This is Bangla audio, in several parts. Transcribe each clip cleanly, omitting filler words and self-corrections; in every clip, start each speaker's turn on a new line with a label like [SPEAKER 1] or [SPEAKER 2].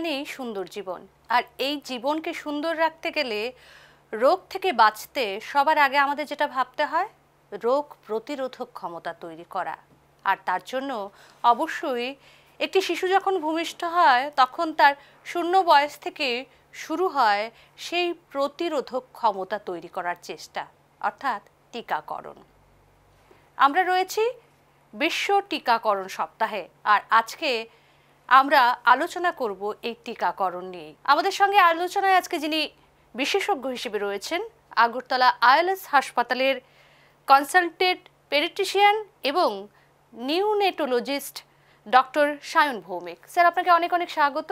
[SPEAKER 1] মানেই সুন্দর জীবন, আর এই জীবনকে সুন্দর রাখতে গেলে রোগ থেকে বাঁচতে সবার আগে আমাদের যেটা ভাবতে হয় রোগ প্রতিরোধক ক্ষমতা তৈরি করা। আর তার জন্য অবশ্যই একটি শিশু যখন ভূমিষ্ঠ হয় তখন তার শূন্য বয়স থেকে শুরু হয় সেই প্রতিরোধক ক্ষমতা তৈরি করার চেষ্টা, অর্থাৎ টিকাকরণ। আমরা রয়েছি বিশ্ব টিকাকরণ সপ্তাহে, আর আজকে আমরা আলোচনা করব এই টিকাকরণ নিয়ে। আমাদের সঙ্গে আলোচনায় আজকে যিনি বিশেষজ্ঞ হিসেবে রয়েছেন আগরতলা আইএলএস হাসপাতালের কনসালটেন্ট পেডিয়াট্রিশিয়ান এবং নিউনেটোলজিস্ট ডক্টর সায়ন ভৌমিক। স্যার, আপনাকে অনেক অনেক স্বাগত।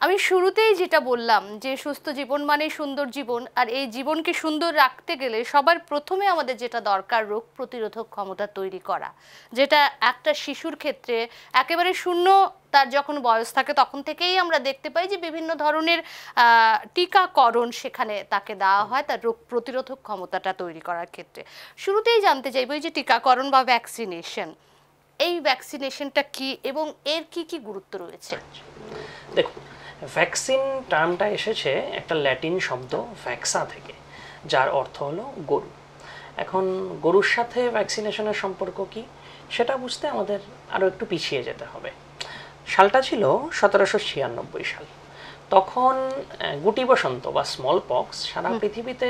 [SPEAKER 1] আমি শুরুতেই যেটা বললাম যে সুস্থ জীবন মানে সুন্দর জীবন, আর এই জীবনকে সুন্দর রাখতে গেলে সবার প্রথমে আমাদের যেটা দরকার রোগ প্রতিরোধক ক্ষমতা তৈরি করা, যেটা একটা শিশুর ক্ষেত্রে একেবারে শূন্য তার যখন বয়স থাকে তখন থেকেই আমরা দেখতে পাই যে বিভিন্ন ধরনের টিকাকরণ সেখানে তাকে দেওয়া হয় তার রোগ প্রতিরোধক ক্ষমতাটা তৈরি করার ক্ষেত্রে। শুরুতেই জানতে চাইব যে টিকাকরণ বা ভ্যাকসিনেশন, এই ভ্যাকসিনেশনটা কি এবং এর কি কি গুরুত্ব রয়েছে?
[SPEAKER 2] দেখুন, ভ্যাকসিন টার্মটা এসেছে একটা ল্যাটিন শব্দ ভ্যাক্সা থেকে, যার অর্থ হলো গরু। এখন গরুর সাথে ভ্যাকসিনেশনের সম্পর্ক কি সেটা বুঝতে আমাদের আরও একটু পিছিয়ে যেতে হবে। সালটা ছিল 1796 সাল। তখন গুটি বসন্ত বা স্মল পক্স সারা পৃথিবীতে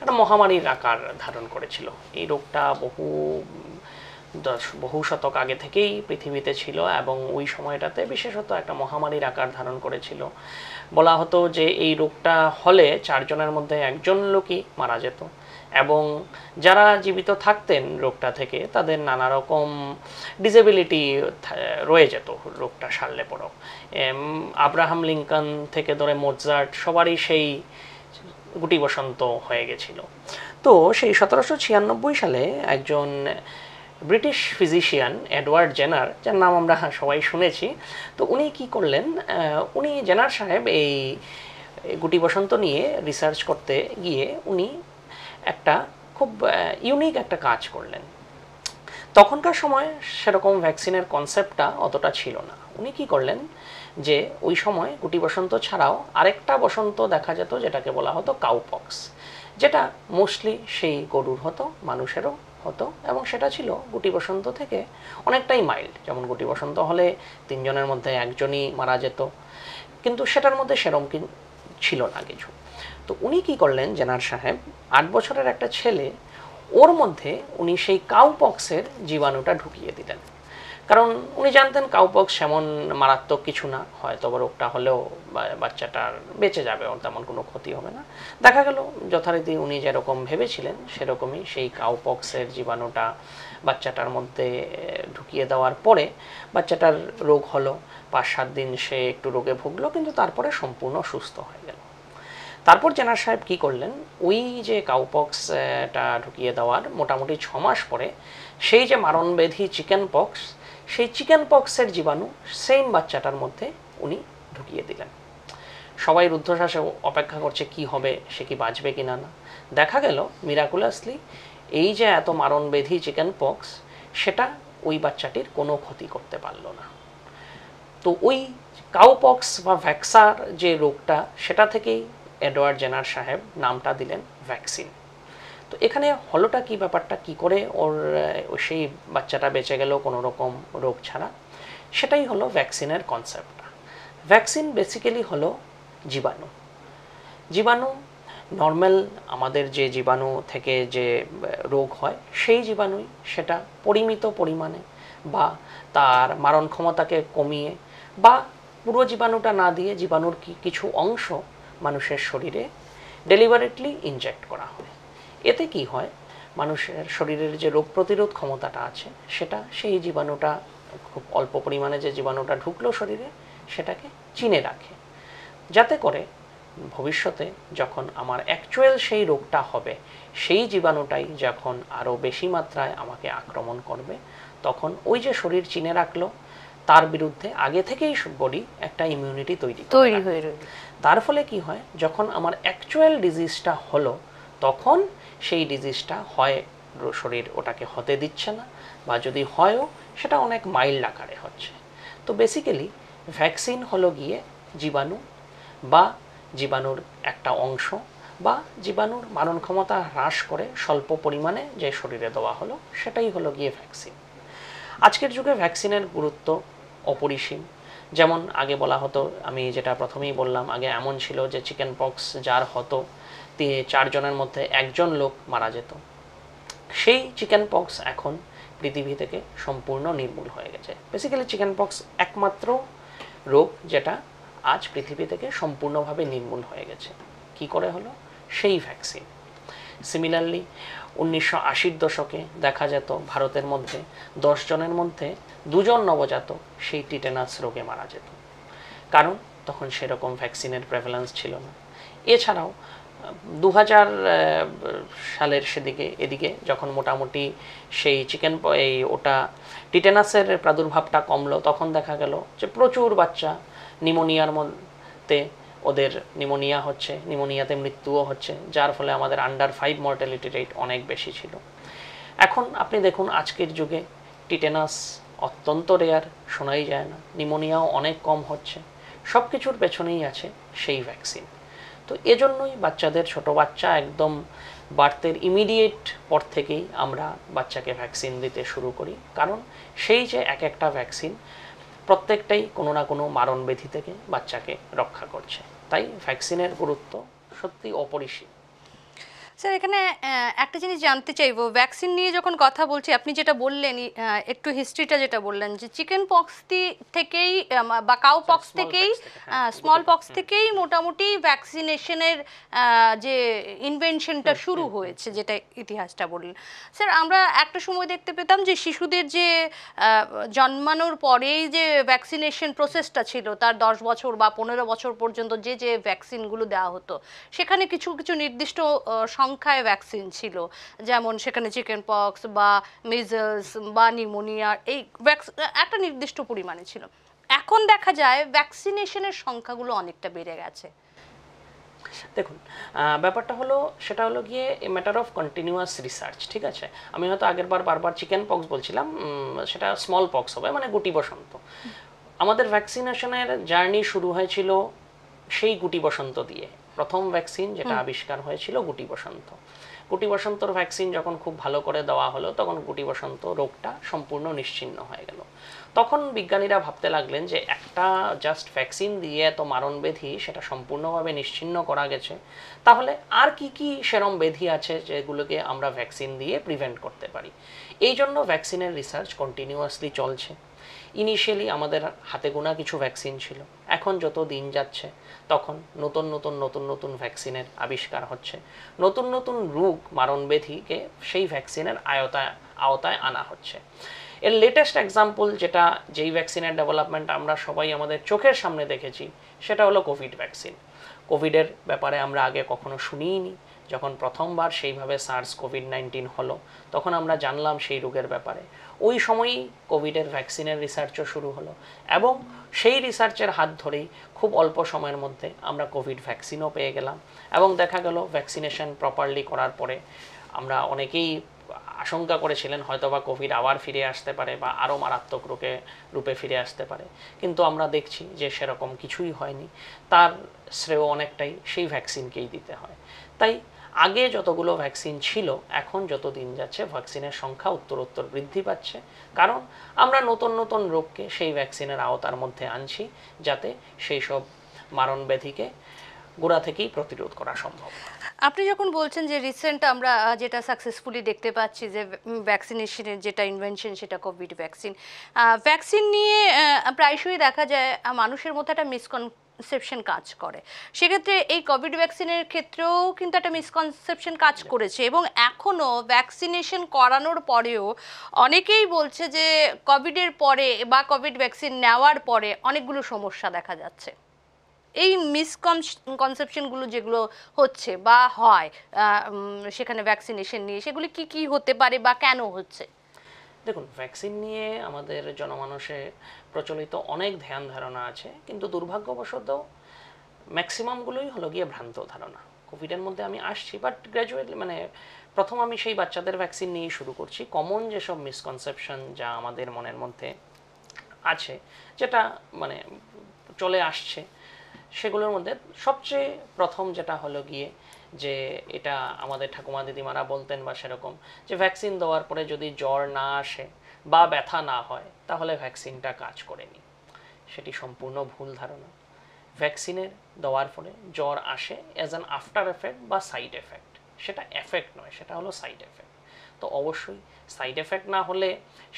[SPEAKER 2] একটা মহামারীর আকার ধারণ করেছিল। এই রোগটা বহু শতক আগে থেকেই পৃথিবীতে ছিল এবং ওই সময়টাতে বিশেষত একটা মহামারীর আকার ধারণ করেছিল। বলা হতো যে এই রোগটা হলে 4 জনের মধ্যে 1 জন লোকই মারা যেত, এবং যারা জীবিত থাকতেন রোগটা থেকে তাদের নানা রকম ডিসেবিলিটি রয়ে যেত রোগটা সারলে পরেও। আব্রাহাম লিঙ্কন থেকে ধরে মোৎসার্ট সবারই সেই গুটি বসন্ত হয়ে গেছিল। তো সেই 1796 সালে একজন ব্রিটিশ ফিজিশিয়ান এডওয়ার্ড জেনার, যার নাম আমরা সবাই শুনেছি, তো উনি কি করলেন, উনি জেনার সাহেব এই গুটি বসন্ত নিয়ে রিসার্চ করতে গিয়ে উনি একটা খুব ইউনিক একটা কাজ করলেন। তখনকার সময় সেরকম ভ্যাকসিনের কনসেপ্টটা অতটা ছিল না। উনি কি করলেন যে ওই সময় গুটি বসন্ত ছাড়াও আরেকটা বসন্ত দেখা যেত যেটাকে বলা হতো কাউপক্স, যেটা মোস্টলি সেই গরুর হতো, মানুষেরও হতো, এবং সেটা ছিল গুটি বসন্ত থেকে অনেকটাই মাইল্ড। যেমন গুটি বসন্ত হলে 3 জনের মধ্যে 1 জনই মারা যেত, কিন্তু সেটার মধ্যে সেরকম ছিল না কিছু। তো উনি কি করলেন জেনার সাহেব, 8 বছরের একটা ছেলে, ওর মধ্যে উনি সেই কাউপক্সের জীবাণুটা ঢুকিয়ে দিলেন। কারণ উনি জানতেন কাউপক্স এমন মারাত্মক কিছু না, হয়তো রোগটা হলেও বাচ্চাটার বেঁচে যাবে, ওর তেমন কোনো ক্ষতি হবে না। দেখা গেল যথারীতি উনি যেরকম ভেবেছিলেন সেরকমই সেই কাউপক্সের জীবাণুটা বাচ্চাটার মধ্যে ঢুকিয়ে দেওয়ার পরে বাচ্চাটার রোগ হলো। 5-7 দিন সে একটু রোগে ভুগলো, কিন্তু তারপরে সম্পূর্ণ সুস্থ হয়ে গেল। তারপর জেনার সাহেব কি করলেন, ওই যে কাউপক্সটা ঢুকিয়ে দেওয়ার মোটামুটি 6 মাস পরে সেই যে মারণব্যাধি চিকেন পক্স, সেই চিকেন পক্সের জীবাণু সেম বাচ্চাটার মধ্যে উনি ঢুকিয়ে দিলেন। সবাই রুদ্ধশ্বাসে অপেক্ষা করছে কি হবে, সে কি বাঁচবে কিনা না। দেখা গেল মিরাকুলাসলি এই যে এত মারণব্যাধি চিকেন পক্স, সেটা ওই বাচ্চাটির কোনো ক্ষতি করতে পারল না। তো ওই কাউপক্স বা ভ্যাক্সার যে রোগটা, সেটা থেকেই এডওয়ার্ড জেনার সাহেব নামটা দিলেন ভ্যাকসিন। তো এখানে হলোটা কি, ব্যাপারটা কি করে ওর সেই বাচ্চাটা বেঁচে গেল কোনো রকম রোগ ছাড়া, সেটাই হলো ভ্যাকসিনের কনসেপ্টটা। ভ্যাকসিন বেসিক্যালি হলো জীবাণু। জীবাণু নর্মাল আমাদের যে জীবাণু থেকে যে রোগ হয় সেই জীবাণুই, সেটা পরিমিত পরিমাণে বা তার মারণ ক্ষমতাকে কমিয়ে বা পুরো জীবাণুটা না দিয়ে জীবাণুর কিছু অংশ মানুষের শরীরে ডেলিভারেটলি ইনজেক্ট করা হয়। এতে কি হয়, মানুষের শরীরের যে রোগ প্রতিরোধ ক্ষমতাটা আছে সেটা সেই জীবাণুটা খুব অল্প পরিমাণে যে জীবাণুটা ঢুকলো শরীরে সেটাকে চিনে রাখে, যাতে করে ভবিষ্যতে যখন আমার অ্যাকচুয়াল সেই রোগটা হবে, সেই জীবাণুটাই যখন আরও বেশি মাত্রায় আমাকে আক্রমণ করবে, তখন ওই যে শরীর চিনে রাখলো তার বিরুদ্ধে আগে থেকেই বডি একটা ইমিউনিটি তৈরি হয়ে রইল। তার ফলে কি হয়, যখন আমার অ্যাকচুয়াল ডিজিজটা হলো তখন সেই ডিজিজটা হয় শরীর ওটাকে হতে দিচ্ছে না, বা যদি হয়ও সেটা অনেক মাইল্ড আকারে হচ্ছে। তো বেসিক্যালি ভ্যাকসিন হলো গিয়ে জীবাণু বা জীবাণুর একটা অংশ বা জীবাণুর মারণ ক্ষমতা হ্রাস করে স্বল্প পরিমাণে যে শরীরে দেওয়া হলো সেটাই হলো গিয়ে ভ্যাকসিন। আজকের যুগে ভ্যাকসিনের গুরুত্ব অপরিসীম। যেমন আগে বলা হতো, আমি যেটা প্রথমেই বললাম, আগে এমন ছিল যে চিকেন পক্স যার হতো 4 জনের মধ্যে 1 জন লোক মারা যেত। সেই চিকেন পক্স এখন পৃথিবী থেকে সম্পূর্ণ নির্মূল হয়ে গেছে। বেসিক্যালি চিকেন পক্স একমাত্র রোগ যেটা আজ পৃথিবী থেকে সম্পূর্ণভাবে নির্মূল হয়ে গেছে। কি করে হলো? সেই ভ্যাকসিন। সিমিলারলি 1980-র দশকে দেখা যেত ভারতের মধ্যে 10 জনের মধ্যে 2 জন নবজাতক সেই টিটেনাস রোগে মারা যেত, কারণ তখন সেরকম ভ্যাকসিনের প্রেভ্যালেন্স ছিল না। এছাড়াও 2000 সালের এদিকে যখন মোটামুটি সেই ওটা টিটেনাসের প্রাদুর্ভাবটা কমলো, তখন দেখা গেল যে প্রচুর বাচ্চা নিমোনিয়ার মধ্যে ওদের নিমোনিয়া হচ্ছে, নিমোনিয়াতে মৃত্যুও হচ্ছে, যার ফলে আমাদের আন্ডার 5 মর্টালিটি রেট অনেক বেশি ছিল। এখন আপনি দেখুন আজকের যুগে টিটেনাস অত্যন্ত রেয়ার, শোনাই যায় না, নিমোনিয়াও অনেক কম হচ্ছে। সব কিছুর পেছনেই আছে সেই ভ্যাকসিন। তো এজন্যই বাচ্চাদের, ছোট বাচ্চা একদম বার্থের ইমিডিয়েট পর থেকেই আমরা বাচ্চাকে ভ্যাকসিন দিতে শুরু করি, কারণ সেই যে এক একটা ভ্যাকসিন প্রত্যেকটাই কোনো না কোনো মারণ ব্যাধি থেকে বাচ্চাকে রক্ষা করছে। তাই ভ্যাকসিনের গুরুত্ব সত্যি অপরিসীম।
[SPEAKER 1] স্যার, এখানে একটা জিনিস জানতে চাইবো, ভ্যাকসিন নিয়ে যখন কথা বলছি, আপনি যেটা বললেন একটু হিস্ট্রিটা যেটা বললেন যে চিকেন পক্স থেকেই বা কাউ পক্স থেকেই, স্মল পক্স থেকেই মোটামুটি ভ্যাকসিনেশনের যে ইনভেনশনটা শুরু হয়েছে, যেটা ইতিহাসটা বললেন। স্যার, আমরা একটা সময় দেখতে পেতাম যে শিশুদের যে জন্মানোর পরেই যে ভ্যাকসিনেশন প্রসেসটা ছিল, তার 10 বছর বা 15 বছর পর্যন্ত যে যে ভ্যাকসিনগুলো দেওয়া হতো, সেখানে কিছু কিছু নির্দিষ্ট সংখ্যায় ভ্যাকসিন ছিল, যেমন সেখানে চিকেন পক্স বা মিজলস বা নিউমোনিয়া, এই একটা নির্দিষ্ট পরিমাণে ছিল। এখন দেখা যায় ভ্যাকসিনেশনের সংখ্যাগুলো অনেকটা বেড়ে গেছে।
[SPEAKER 2] দেখুন, ব্যাপারটা হলো, সেটা হলো গিয়ে ম্যাটার অফ কন্টিনিউয়াস রিসার্চ। ঠিক আছে, আমি হয়তো বারবার চিকেন পক্স বলছিলাম, সেটা স্মল পক্স হবে, মানে গুটি বসন্ত। আমাদের ভ্যাকসিনেশনের জার্নি শুরু হয়েছিল সেই গুটি বসন্ত দিয়ে। প্রথম ভ্যাকসিন যেটা আবিষ্কার হয়েছিল গুটি বসন্ত। গুটি বসন্তর ভ্যাকসিন যখন খুব ভালো করে দেওয়া হলো, তখন গুটি বসন্ত রোগটা সম্পূর্ণ নিশ্চিহ্ন হয়ে গেল। তখন বিজ্ঞানীরা ভাবতে লাগলেন যে একটা জাস্ট ভ্যাকসিন দিয়ে এত মারণ ব্যাধি সেটা সম্পূর্ণভাবে নিশ্চিহ্ন করা গেছে, তাহলে আর কি কি সেরম ব্যাধি আছে যেগুলোকে আমরা ভ্যাকসিন দিয়ে প্রিভেন্ট করতে পারি। এই জন্য ভ্যাকসিনের রিসার্চ কন্টিনিউয়াসলি চলছে। ইনিশিয়ালি আমাদের হাতে গোনা কিছু ভ্যাকসিন ছিল, এখন যত দিন যাচ্ছে তখন নতুন নতুন নতুন নতুন ভ্যাকসিনের আবিষ্কার হচ্ছে, নতুন নতুন রোগ মারণ ব্যাধিকে সেই ভ্যাকসিনের আওতায় আনা হচ্ছে। এর লেটেস্ট এক্সাম্পল যেই ভ্যাকসিনের ডেভেলপমেন্ট আমরা সবাই আমাদের চোখের সামনে দেখেছি, সেটা হলো কোভিড ভ্যাকসিন। কোভিডের ব্যাপারে আমরা আগে কখনো শুনিনি। যখন প্রথমবার সেইভাবে SARS-CoV-19 হলো, তখন আমরা জানলাম সেই রোগের ব্যাপারে। ওই সময়ই কোভিডের ভ্যাকসিনের রিসার্চও শুরু হলো, এবং সেই রিসার্চের হাত ধরেই খুব অল্প সময়ের মধ্যে আমরা কোভিড ভ্যাকসিনও পেয়ে গেলাম। এবং দেখা গেল ভ্যাকসিনেশন প্রপারলি করার পরে আমরা অনেকেই আশঙ্কা করেছিলেন হয়তোবা কোভিড আবার ফিরে আসতে পারে বা আরও মারাত্মক রূপে ফিরে আসতে পারে, কিন্তু আমরা দেখছি যে সেরকম কিছুই হয়নি। তার শ্রেয় অনেকটাই সেই ভ্যাকসিনকেই দিতে হয়। তাই আগে যতগুলো ভ্যাকসিন ছিল, এখন যত দিন যাচ্ছে ভ্যাকসিনের সংখ্যা উত্তরোত্তর বৃদ্ধি পাচ্ছে, কারণ আমরা নতুন নতুন রোগকে সেই ভ্যাকসিনের আওতার মধ্যে আনছি, যাতে সেই সব মারণ ব্যাধিকে গোড়া থেকেই প্রতিরোধ করা সম্ভব।
[SPEAKER 1] আপনি যখন বলছেন যে রিসেন্ট আমরা যেটা সাকসেসফুলি দেখতে পাচ্ছি যে ভ্যাকসিনেশনের যেটা ইনভেনশন, সেটা কোভিড ভ্যাকসিন। ভ্যাকসিন নিয়ে প্রায়শই দেখা যায় মানুষের মধ্যে একটা মিসকনসেপশন কাজ করে। সেক্ষেত্রে এই কোভিড ভ্যাকসিনের ক্ষেত্রেও কিন্তু একটা মিসকনসেপশন কাজ করেছে, এবং এখনও ভ্যাকসিনেশন করানোর পরেও অনেকেই বলছে যে কোভিডের পরে বা কোভিড ভ্যাকসিন নেওয়ার পরে অনেকগুলো সমস্যা দেখা যাচ্ছে। এই মিসকনসেপশনগুলো যেগুলো হচ্ছে বা হয় সেখানে ভ্যাকসিনেশন নিয়ে, সেগুলি কি কি হতে পারে বা কেন হচ্ছে?
[SPEAKER 2] দেখুন, ভ্যাকসিন নিয়ে আমাদের জনমানসে প্রচলিত অনেক ধ্যান ধারণা আছে, কিন্তু দুর্ভাগ্যবশত ম্যাক্সিমামগুলোই হলো গিয়ে ভ্রান্ত ধারণা। কোভিডের মধ্যে আমি আসছি, বাট গ্র্যাজুয়েটলি, মানে প্রথম আমি সেই বাচ্চাদের ভ্যাকসিন নিয়েই শুরু করছি। কমন যেসব মিসকনসেপশন যা আমাদের মনের মধ্যে আছে, যেটা মানে চলে আসছে, সেগুলোর মধ্যে সবচেয়ে প্রথম যেটা হলো গিয়ে যে এটা আমাদের ঠাকুমা দিদিমারা বলতেন বা সেরকম, যে ভ্যাকসিন দেওয়ার পরে যদি জ্বর না আসে বা ব্যথা না হয় তাহলে ভ্যাকসিনটা কাজ করেনি। সেটি সম্পূর্ণ ভুল ধারণা। ভ্যাকসিনের দেওয়ার পরে জ্বর আসে অ্যাজ অ্যান আফটার এফেক্ট বা সাইড এফেক্ট, সেটা এফেক্ট নয়, সেটা হলো সাইড এফেক্ট। তো অবশ্যই সাইড এফেক্ট না হলে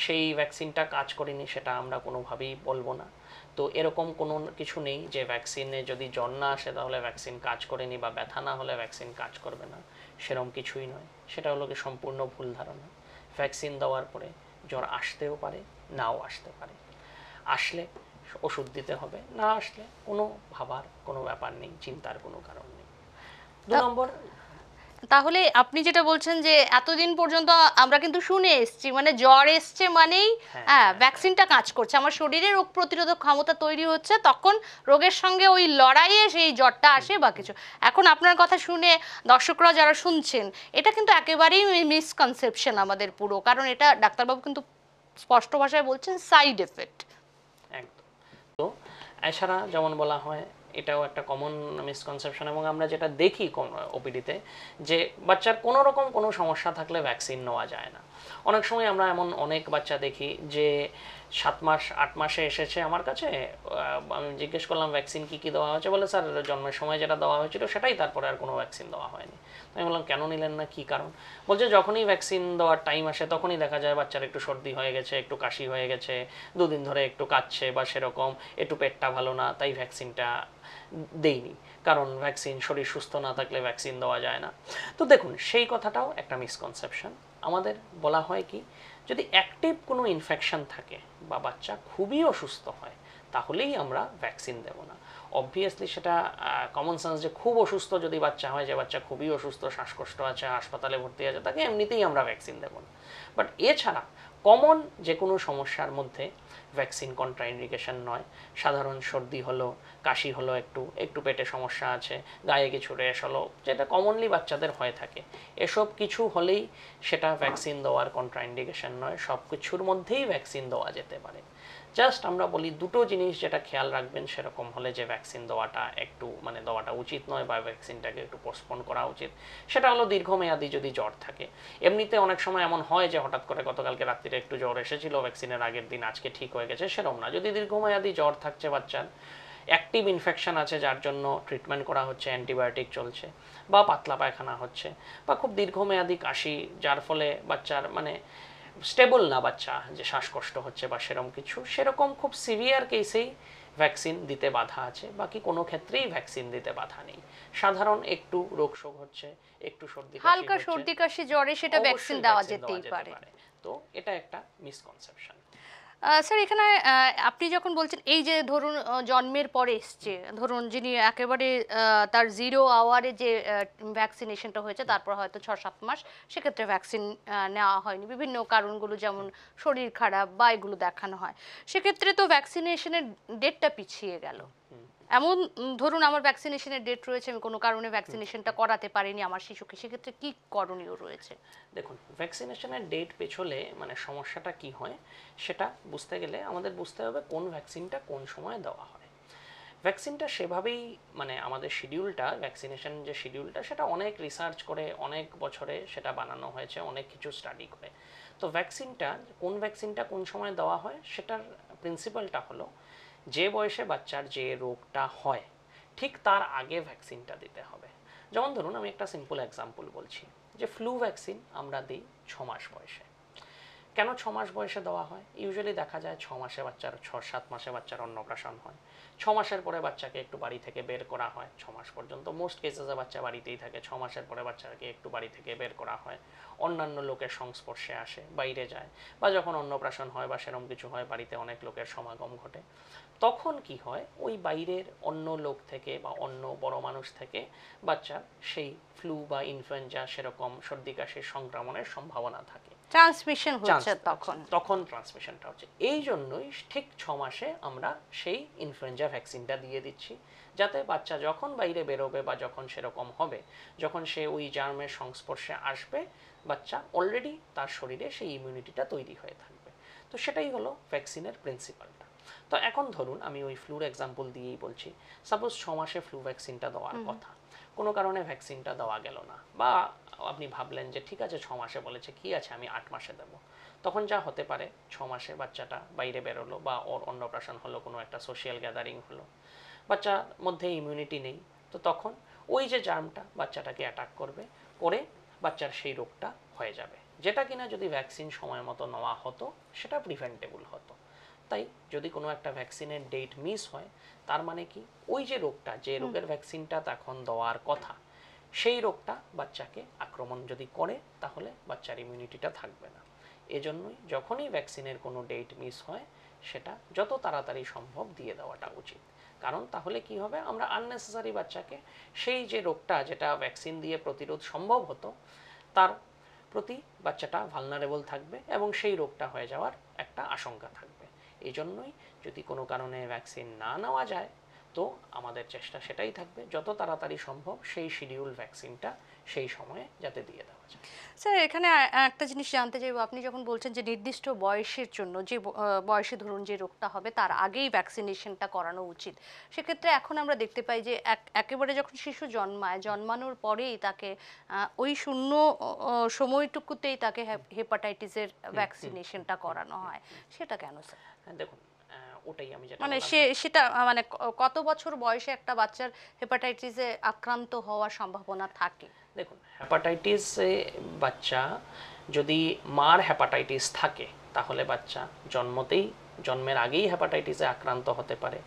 [SPEAKER 2] সেই ভ্যাকসিনটা কাজ করেনি সেটা আমরা কোনোভাবেই বলবো না। তো এরকম কোনো কিছু নেই যে ভ্যাকসিনে যদি জ্বর না আসে তাহলে ভ্যাকসিন কাজ করেনি বা ব্যথা না হলে ভ্যাকসিন কাজ করবে না, সেরকম কিছুই নয়। সেটা হলো কি সম্পূর্ণ ভুল ধারণা। ভ্যাকসিন দেওয়ার পরে জ্বর আসতেও পারে, নাও আসতে পারে। আসলে ওষুধ দিতে হবে, না আসলে কোনো ভাবার কোনো ব্যাপার নেই, চিন্তার কোনো কারণ নেই। দু নম্বর,
[SPEAKER 1] তাহলে আপনি যেটা বলছেন যে এতদিন পর্যন্ত আমরা কিন্তু শুনে এসেছি মানে জ্বর এসছে মানেই হ্যাঁ ভ্যাকসিনটা কাজ করছে, আমার শরীরে রোগ প্রতিরোধক ক্ষমতা তৈরি হচ্ছে, তখন রোগের সঙ্গে ওই লড়াইয়ে সেই জ্বরটা আসে বা কিছু। এখন আপনার কথা শুনে দর্শকরা যারা শুনছেন, এটা কিন্তু একেবারেই মিসকনসেপশন আমাদের পুরো, কারণ এটা ডাক্তারবাবু কিন্তু স্পষ্ট ভাষায় বলছেন সাইড এফেক্ট।
[SPEAKER 2] একদম। তো এছাড়া যেমন বলা হয়, এটাও একটা কমন মিসকনসেপশন, এবং আমরা যেটা দেখি ওপিডিতে, যে বাচ্চার কোনো রকম কোনো সমস্যা থাকলে ভ্যাকসিন নেওয়া যায় না। অনেক সময় আমরা এমন অনেক বাচ্চা দেখি যে 7 মাস 8 মাসে এসেছে আমার কাছে, আমি জিজ্ঞেস করলাম ভ্যাকসিন কী কী দেওয়া হয়েছে, বলে স্যার জন্মের সময় যেটা দেওয়া হয়েছিল সেটাই, তারপরে আর কোনো ভ্যাকসিন দেওয়া হয়নি। আমি বললাম কেন নিলেন না, কী কারণ? বলছে যখনই ভ্যাকসিন দেওয়ার টাইম আসে তখনই দেখা যায় বাচ্চার একটু সর্দি হয়ে গেছে, একটু কাশি হয়ে গেছে, 2 দিন ধরে একটু কাচ্ছে বা সেরকম, একটু পেটটা ভালো না, তাই ভ্যাকসিনটা দেইনি। কারণ ভ্যাকসিন, শরীর সুস্থ না থাকলে ভ্যাকসিন দেওয়া যায় না। তো দেখুন, সেই কথাটাও একটা মিসকনসেপশন। আমাদের বলা হয় কি, যদি অ্যাক্টিভ কোনো ইনফেকশন থাকে বা বাচ্চা খুবই অসুস্থ হয় তাহলেই আমরা ভ্যাকসিন দেব না। অবভিয়াসলি সেটা কমন সেন্স, যে খুব অসুস্থ যদি বাচ্চা হয়, যে বাচ্চা খুবই অসুস্থ, শ্বাসকষ্ট আছে, হাসপাতালে ভর্তি আছে, তাকে এমনিতেই আমরা ভ্যাকসিন দেব না। বাট এছাড়া কমন যে কোনো সমস্যার মধ্যে ভ্যাকসিন কন্ট্রাইন্ডিকেশন নয়। সাধারণ সর্দি হলো, কাশি হলো, একটু একটু পেটে সমস্যা আছে, গায়ে কিছু রেশ হলো, যেটা কমনলি বাচ্চাদের হয়ে থাকে, এসব কিছু হলেই সেটা ভ্যাকসিন দেওয়ার কন্ট্রাইন্ডিকেশন নয়। সব কিছুর মধ্যেই ভ্যাকসিন দেওয়া যেতে পারে। জাস্ট আমরা বলি দুটো জিনিস যেটা খেয়াল রাখবেন সেরকম হলে, যে ভ্যাকসিন দেওয়াটা একটু মানে দেওয়াটা উচিত নয় বা ভ্যাকসিনটাকে একটু পোস্টপোন করা উচিত, সেটা হলো দীর্ঘমেয়াদী যদি জ্বর থাকে। এমনিতে অনেক সময় এমন হয় যে হঠাৎ করে গতকালকে রাত্রিরে একটু জ্বর এসেছিল, ভ্যাকসিনের আগের দিন আজকে ঠিক হয়ে গেছে, সেরকম না। যদি দীর্ঘমেয়াদী জ্বর থাকছে বাচ্চার, অ্যাক্টিভ ইনফেকশন আছে যার জন্য ট্রিটমেন্ট করা হচ্ছে, অ্যান্টিবায়োটিক চলছে, বা পাতলা পায়খানা হচ্ছে, বা খুব দীর্ঘমেয়াদী কাশি যার ফলে বাচ্চার মানে স্টেবল না বাচ্চা, যে শ্বাসকষ্ট হচ্ছে বা সেরকম কিছু, সেরকম খুব সিভিয়ার কেসেই ভ্যাকসিন দিতে বাধা আছে। বাকি কোনো ক্ষেত্রেই ভ্যাকসিন দিতে বাধা নেই। সাধারণ একটু রোগশোক হচ্ছে, একটু সর্দি কাশি
[SPEAKER 1] হালকা
[SPEAKER 2] হচ্ছে,
[SPEAKER 1] সর্দি কাশি জ্বরে সেটা ভ্যাকসিন দেওয়া যেতেই পারে।
[SPEAKER 2] তো এটা একটা মিসকনসেপশন।
[SPEAKER 1] স্যার এখানে আপনি যখন বলছেন এই যে ধরুন জন্মের পরে এসছে, ধরুন যিনি একেবারে তার 0 আওয়ারে যে ভ্যাকসিনেশনটা হয়েছে, তারপর হয়তো 6-7 মাস সেক্ষেত্রে ভ্যাকসিন নেওয়া হয়নি, বিভিন্ন কারণগুলো যেমন শরীর খারাপ বা এগুলো দেখানো হয়, সেক্ষেত্রে তো ভ্যাকসিনেশনের ডেটটা পিছিয়ে গেল। এমন ধরুন আমার ভ্যাকসিনেশনের ডেট রয়েছে, আমি কোনো কারণে ভ্যাকসিনেশনটা করাতে পারিনি আমার শিশুকে, সেক্ষেত্রে কি করণীয় রয়েছে?
[SPEAKER 2] দেখুন, ভ্যাকসিনেশনের ডেট পেছলে মানে সমস্যাটা কি হয় সেটা বুঝতে গেলে আমাদের বুঝতে হবে কোন ভ্যাকসিনটা কোন সময় দেওয়া হয়। ভ্যাকসিনটা সেভাবেই মানে আমাদের শিডিউলটা, ভ্যাকসিনেশন যে শিডিউলটা, সেটা অনেক রিসার্চ করে অনেক বছরে সেটা বানানো হয়েছে, অনেক কিছু স্টাডি করে। তো ভ্যাকসিনটা কোন সময় দেওয়া হয় সেটার প্রিন্সিপালটা হলো, যে বয়সে বাচ্চার যে রোগটা হয় ঠিক তার আগে ভ্যাকসিনটা দিতে হবে। যেমন ধরুন, আমি একটা সিম্পল এক্সাম্পল বলছি, যে ফ্লু ভ্যাকসিন আমরা দিই 6 মাস বয়সে। কেন 6 মাস বয়সে দেওয়া হয়? ইউজুয়ালি দেখা যায় 6 মাসে বাচ্চার, 6-7 মাসে বাচ্চার অন্নপ্রাশন হয়, 6 মাসের পরে বাচ্চাকে একটু বাড়ি থেকে বের করা হয়। 6 মাস পর্যন্ত মোস্ট কেসেসে বাচ্চা বাড়িতেই থাকে, 6 মাসের পরে বাচ্চাকে একটু বাড়ি থেকে বের করা হয়, অন্যান্য লোকের সংস্পর্শে আসে, বাইরে যায়, বা যখন অন্নপ্রাশন হয় বা সেরকম কিছু হয়, বাড়িতে অনেক লোকের সমাগম ঘটে, তখন কি হয়, ওই বাইরের অন্য লোক থেকে বা অন্য বড় মানুষ থেকে বাচ্চার সেই ফ্লু বা ইনফ্লুয়েঞ্জা সেরকম সর্দি কাশির সংক্রমণের সম্ভাবনা থাকে,
[SPEAKER 1] ট্রান্সমিশন হচ্ছে, তখন
[SPEAKER 2] ট্রান্সমিশনটা হচ্ছে। এই জন্যই ঠিক 6 মাসে আমরা সেই ইনফ্লুয়েঞ্জা ভ্যাকসিনটা দিয়ে দিচ্ছি, যাতে বাচ্চা যখন বাইরে বেরোবে বা যখন সেরকম হবে, যখন সে ওই জার্মের সংস্পর্শে আসবে, বাচ্চা অলরেডি তার শরীরে সেই ইমিউনিটিটা তৈরি হয়ে থাকবে। তো সেটাই হলো ভ্যাকসিনের প্রিন্সিপালটা। তো এখন ধরুন আমি ওই ফ্লুর এক্সাম্পল দিয়েই বলছি, সাপোজ 6 মাসে ফ্লু ভ্যাকসিনটা দেওয়ার কথা, কোনো কারণে ভ্যাকসিনটা দেওয়া গেল না, বা আপনি ভাবলেন যে ঠিক আছে 6 মাসে বলেছে, কি আছে আমি 8 মাসে দেবো। তখন যা হতে পারে, 6 মাসে বাচ্চাটা বাইরে বেরোলো বা ওর অন্নপ্রাশন হলো, কোনো একটা সোশ্যাল গ্যাদারিং হলো, বাচ্চার মধ্যে ইমিউনিটি নেই, তো তখন ওই যে জার্মটা বাচ্চাটাকে অ্যাটাক করবে, করে বাচ্চার সেই রোগটা হয়ে যাবে, যেটা কিনা যদি ভ্যাকসিন সময় মতো নেওয়া হতো সেটা প্রিভেন্টেবল হতো। তাই যদি কোনো একটা ভ্যাকসিনের ডেট মিস হয়, তার মানে কি ওই যে রোগটা, যে রোগের ভ্যাকসিনটা তখন দেওয়ার কথা, সেই রোগটা বাচ্চাকে আক্রমণ যদি করে তাহলে বাচ্চার ইমিউনিটিটা থাকবে না। এজন্যই যখনই ভ্যাকসিনের কোনো ডেট মিস হয় সেটা যত তাড়াতাড়ি সম্ভব দিয়ে দেওয়াটা উচিত। কারণ তাহলে কি হবে, আমরা আননেসেসারি বাচ্চাকে সেই যে রোগটা যেটা ভ্যাকসিন দিয়ে প্রতিরোধ সম্ভব হতো তার প্রতি বাচ্চাটা ভালনারেবল থাকবে এবং সেই রোগটা হয়ে যাওয়ার একটা আশঙ্কা থাকবে। এই জন্যই যদি কোনো কারণে ভ্যাকসিন না নেওয়া যায়, তো আমাদের চেষ্টা সেটাই থাকবে যত তাড়াতাড়ি সম্ভব সেই শিডিউল ভ্যাকসিনটা সেই সময়ে যাতে দিয়ে দেওয়া যায়।
[SPEAKER 1] স্যার এখানে একটা জিনিস জানতে চাইবো, আপনি যখন বলছেন যে নির্দিষ্ট বয়সের জন্য, যে বয়সে ধরুন যে রোগটা হবে তার আগেই ভ্যাকসিনেশনটা করানো উচিত, সেক্ষেত্রে এখন আমরা দেখতে পাই যে একেবারে যখন শিশু জন্মায়, জন্মানোর পরেই তাকে ওই শূন্য সময়টুকুতেই তাকে হেপাটাইটিসের ভ্যাকসিনেশনটা করানো হয়, সেটা কেন স্যার?
[SPEAKER 2] হ্যাঁ দেখুন, ওটাই আমি যেটা
[SPEAKER 1] মানে
[SPEAKER 2] বললাম।
[SPEAKER 1] সেটা মানে কত বছর বয়সে একটা বাচ্চার হেপাটাইটিসে আক্রান্ত হওয়ার সম্ভাবনা থাকে?
[SPEAKER 2] দেখুন, হেপাটাইটিসে বাচ্চা যদি মার হেপাটাইটিস থাকে তাহলে বাচ্চা জন্মের আগেই হেপাটাইটিসে আক্রান্ত হতে পারে,